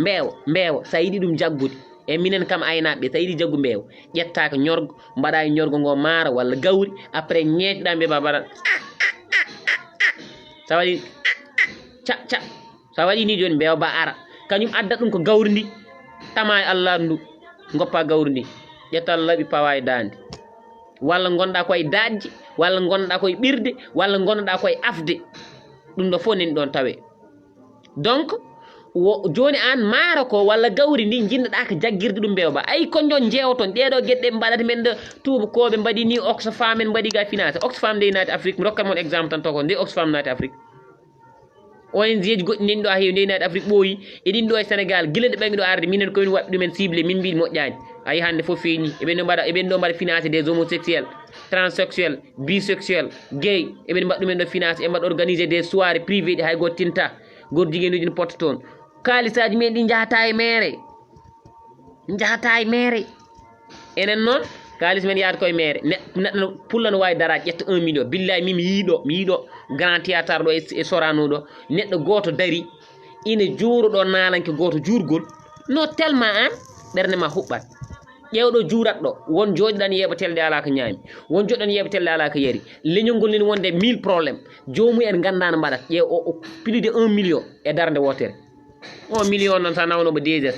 A: mbeewa sa yiɗi ɗum jaggude e minen kam aynaɓe sa yiɗi jaggu mbeewa ƴetta ko ñorgo mbaɗa e ñorgo ngo maaro walla gawri après ñeeƴɗa mbeɓa mbaɗa sa waɗi ca sa waɗi ni joni mbeewa ba ara kañum addat ɗum ko gawri ndi tama e Allah ndu goppa gawri ndi ƴetta laaɓi pawa e dande walla gonɗa koye daƴje walla gonɗa koye ɓirde walla gonɗa koye afde ɗum ɗo fof nani ɗon tawe donc joni an maaro ko walla gawri ndi jinnoɗa ko jaggirde ɗum mbewa ba ayi konjon jewton ɗeɗo gueɗɗe mbaɗata men de tubakoɓe mbaɗi ni Oxfam en mbaɗi ga financé Oxfam nde naati Afrique mi rokkat mon exemple tan toko nde Oxfam naati Afrique ONG ji goɗɗi nani ɗo ha heewi nde naati Afrique ɓooyi eɗin ɗo e Sénégal guila ɗe ɓaymi ɗo arde minen komin waɗi ɗumen ciblé min mbiɗi moƴƴani ayi hande fof feeñi eɓen ɗo mbaɗa financé des homosexuels transsexuels bisexuels gay eɓen mbaɗa ɗumen ɗo financé e mbaɗa organisé des soirées privé ɗi hay goto tinta goto jiguenuji ne potta toon kalisaji men ɗi jahata e mere enen noon kalis men yahata koye mere neɗɗo pulla no wawi daraje ƴetta 1 million billahi min mi yiiɗo grand théâtre ɗo e Sorano ɗo neɗɗo goto dari ina juuroɗo nalanke goto juurgol no tellement an ɓerde ma huɓɓat ƴewɗo juurat ɗo won joɗiɗan yeɓatelde ala ko ñaami won joɗɗan yeɓatelde ala ko yari leñol ngol nini wonde 1000 probléme jomum en ganda no mbaɗat ƴeew o plus de 1 million e darde wotere 1 million noon sa nawnomo 2S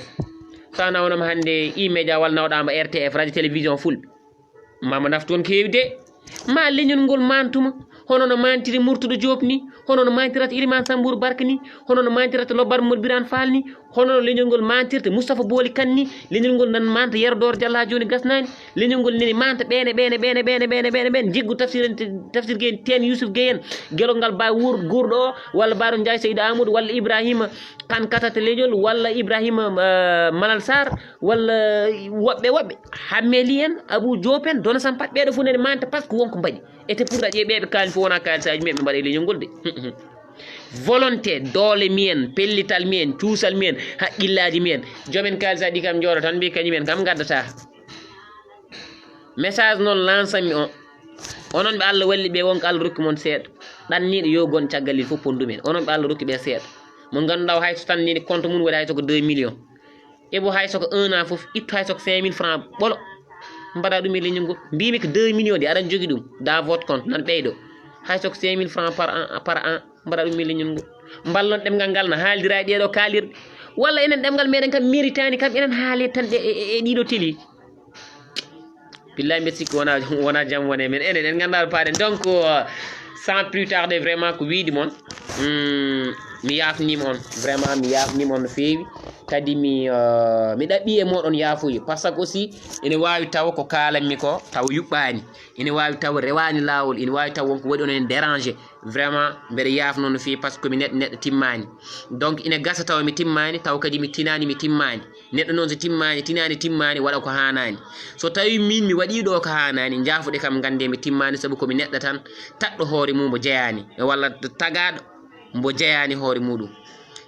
A: sa nawnoma hande E-Media walla nawɗama RTF radio télévision fulɓe mama naftu on keewi de ma leñol ngol mantuma hono no mantiri Murtudo Diop ni hono no mantirata Ilimane Sambour Barka ni hono no mantirata Lobbar Modou Birane Fall ni hono no leñol ngol mantirta Moustapha Booli Kane ni leñol ngol nan manta Yerdor Diallo ha joni gasnani leñol ngol neni manta ɓene jiggu tafsir Gueye ten Youssouf Gueye en guelol ngal ba gurɗo o walla baɗo Ndiaye Seydou Amadou walla Ibrahima Kane katata leñol walla Ibrahima Malal Sarr walla woɓɓe Hammeli en Abou Diop en Dona Sampat ɓeɗo fof nene manta par ce que wonko mbaɗi ete pour ƴe ɓeɓe kaali fof wona kaalisaji mumen ɓe mbaɗa e leñol ngol de volonté doole miyen pellital miyen cuusal miyen haqqillaji miyen joomen kaalisaji ɗi kam jooɗo tan mbi kañumen kam gaddata message noon lancami o onon ɓe Allah walli ɓe wonko Allah rokki moon seeɗa ɗanniɗo yo gon caggal lil fof pondumen onon ɓe Allah rokki ɓe seeɗa mo ganduɗa hay so tan nini compte mum waɗi hay soko 2 millions eɓo hay soko 1 an fof ittu hay soko 5000 francs ɓolo mbaɗa ɗum e leñol ngol mbimi ko 2 millions de aɗan jogui ɗum dans votre compte nan ɓeyɗo hay soko 5000 francs par an mbaɗa ɗum e leñol ngol mballon ɗemgal ngal no haaldira e ɗeɗo kaalirɗe walla enen ɗemgal meɗen kam méritani kam enen haali tan e ɗiɗo télé billahi mbiɗa sikki wona jaam wone men enen en ganduɗa paaɗen donc sans plus tarder vraiment ko wiide moon mi yafnima on vraiment mi yafnima on no feewi kadi mi ɗaɓɓi e moɗon yaafuyi par ce que aussi ene wawi taw ko kalanmi ko taw yuɓɓani ene wawi taw rewani lawol ene wawi taw wonko waɗi on en dérangé vraiment mbeɗa yafno no fewi par ce que mi neɗɗo timmani donc ine gasa taw mi timmani taw kadi mi tinani mi timmani neɗɗo noon so timmani tinani timmani waɗa ko hanani so tawi min mi waɗi ɗo ko hanani jaafuɗe kam gande mi timmani saabu komi neɗɗo tan taɗɗo hoore mum mbo jeyani walla tagaɗo mbo jeyani hoore muɗum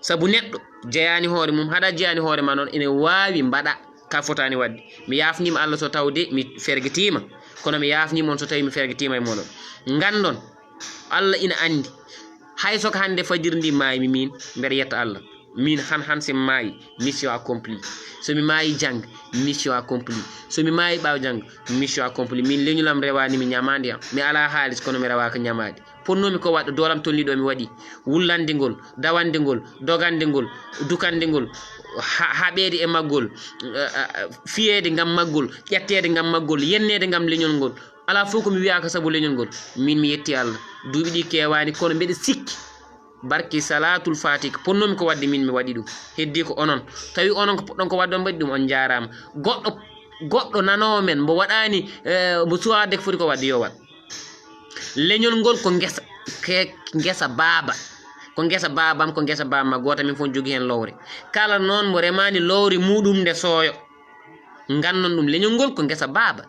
A: saabu neɗɗo jeyani hoore mum haɗa jeyani hoore ma noon ene wawi mbaɗa ka fotani wadde mi yafnima Allah so tawde mi ferguitima kono mi yafnimon so tawi mi ferguitima e moɗon gandon Allah ina andi hay soko hande fajiri ndi maymi min mbeɗa yetta Allah min han somi maayi mission accompli somi maayi jang mission accompli somi maayi ɓaw jang mission accompli min leñulam rewani mi ñamade am mi ala halis kono mi rewa ko ñamade ponnomi ko waɗɗo dolam tolniɗo mi waɗi wullande ngol dawande ngol dogande ngol dukande ngol haɓede e maggol fiyede gam maggol ƴettede gam maggol yennede gam leñol ngol ala fof komi wiyaka saabu leñol ngol min mi yetti Allah duuɓi ɗi kewani kono mbeɗa sikki barki salatul fatik ponnomi ko wadde min mi waɗi ɗum heddi ko onon tawi onon ko poɗɗon ko wadde on mbaɗi ɗum on jarama goɗɗo nanowo men mbo waɗani mo suwade ko foti ko wadde yo waɗ leñol ngol ko guesa baaba ko guesa babam ko guesa bamma goto min fof jogui hen lowre kala noon mo remani lowre muɗum nde sooyo gannon ɗum leñol ngol ko guesa baba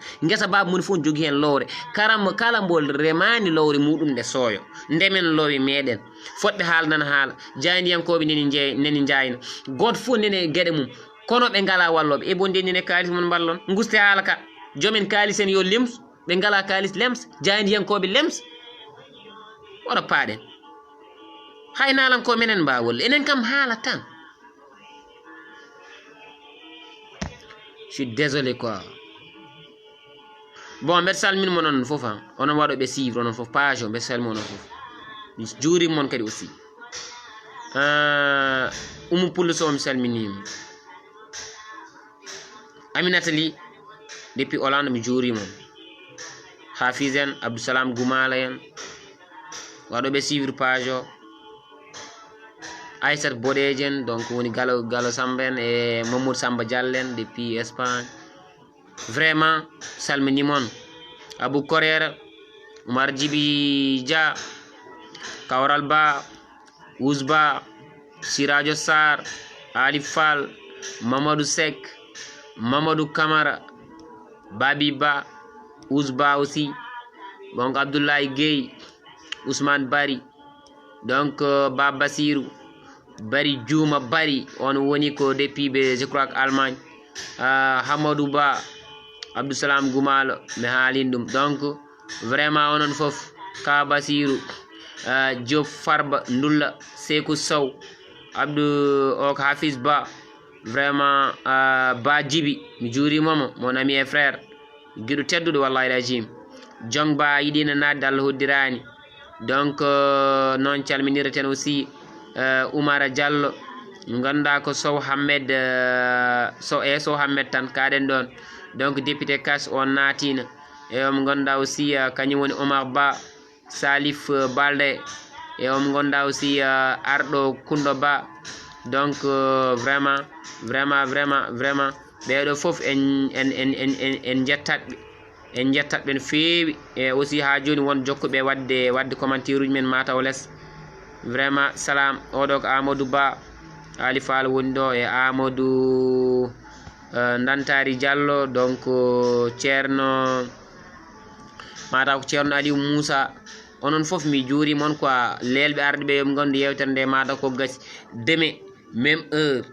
A: moni fof jogui hen lowre kala mbo remani lowre muɗum nde sooyo ndemen lowi meɗen foɗɓe haala nana haala jaydiyankoɓe neni jayna goto fof nene gueɗe mum kono ɓe ngala walloɓe e bo ndennine kalis mon ballon guste haala ka jomen kalis en yo lems ɓe ngala kalis lems jaydiyankoɓe lems oɗo paaɗen hay nalanko menen mbawol enen kam haala tan je suis désolé quoi bon mbeɗa salminmo onon fof onon waɗoɓe suivre onon fof page o mbeɗa salmi onon fof mi juurimon kadi aussi Oumou Pullo Sow mi salminima Aminata Ly depuis Hollande mi juurimon Hafiz en Abdoussalam Goumala en waɗoɓe suivre page o Aissat Boɗejen donc woni Gallo Samba en e Mamoudou Samba Diallo en depuis Espagne vraiment salminimon Abou Korera Oumar Djibi Dia Kawral Ba Ousba Siradio Sarr Ali Fall Mamadou Seck Mamadou Camara Babi Ba Ousba aussi donc Abdoulaye Gueye Ousmane Bari donc Ba Basirou Bari Djouma Bari on woni ko depuis ɓe je crois que Allemagne Hamadou Ba Abdoussalam Goumalo mi haalin ɗum donc vraiment onon fof Ka Basirou Diop Farba Ndulla Sekou Sow Abdou o ko Hafiz Ba vraiment Ba Djibi mi juurimomo mon ami et frère guiɗo tedduɗo wallahi rajim Jong Ba yiɗino nadde Allah hoddirani donc noon calminireten aussi Oumara Diallo ganduɗa ko Sow Hammed Sow Hammed tan kaɗen ɗon donc député Kas on natina e omo ganduɗa aussi kañum woni Omar Ba Salif Balde e omo ganduɗa aussi Arɗo Kundo Ba donc vraiment ɓeɗo foof en jettatɓe no fewi e aussi ha joni won jokkuɓe wadde commentaire uji men mataw less vraiment salam oɗo ko Amadou Ba Ali Fall woni ɗo e Amadou Dantari Diallo donc ceerno mataw ko ceerno Aliou Moussa onon foof mi juurimon quoi lelɓe arde ɓe yoɓe gandu yewtere nde mataw ko gasi demain même heure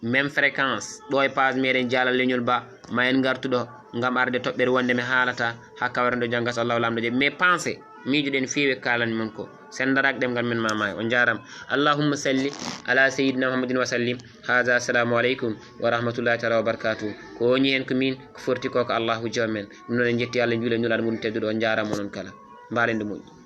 A: même fréquence ɗo e page meɗen Dialal Leñol Ba ma en gartuɗo gam arde toɓɓere wonde mi haalata ha kawren ɗo janggas Allahu lamɗo je mais pensé miijoɗen fewi kalani mon ko sen darak ɗemgal men mamayi on jaram allahumma salli ala sayyidina muhammadin wa sallim hada assalamu aleykum wa rahmatullahi taala wa barakatuh ko woni hen ko min ko forti ko ko allahu joom men ɗum noon en jetti Allah juula ñulaɗo mum tedduɗo on jarama onon kala mbalende moƴƴi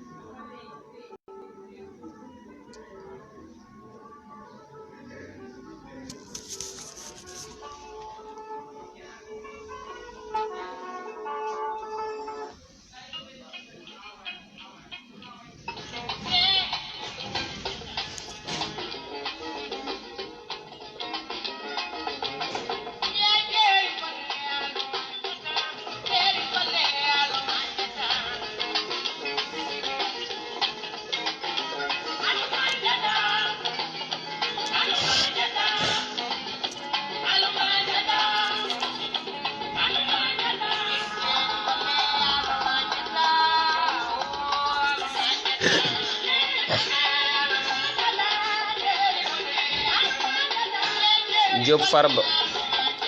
A: Diop Farba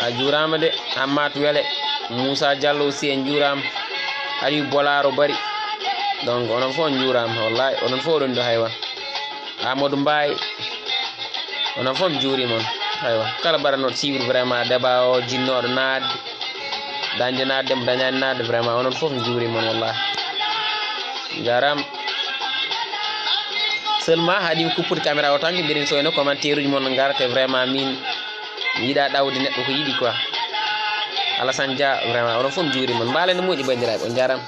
A: a juurama de Amat Wele Moussa Diallo aussi en juurama Aliou Bolaro bari donc onon fof on juurama wallahi onon fof oɗon do haywa Amadou Mbaye onon fof juurimon haywa kala mbaɗanoɗo suivre vraiment débat o jinnoɗo naatde dañde naatde mo dañani naatde vraiment onon fof juurimon wallahi jarama seulement haɗimi kuppude caméra o tan ke mbiɗen soyno commentaire uji mon garate vraiment min mi yiɗa ɗawde neɗɗo ko yiɗi quoi Alassane Dia vraiment onon fof juurimon mbalen no moƴƴi bandiraɓe on jarama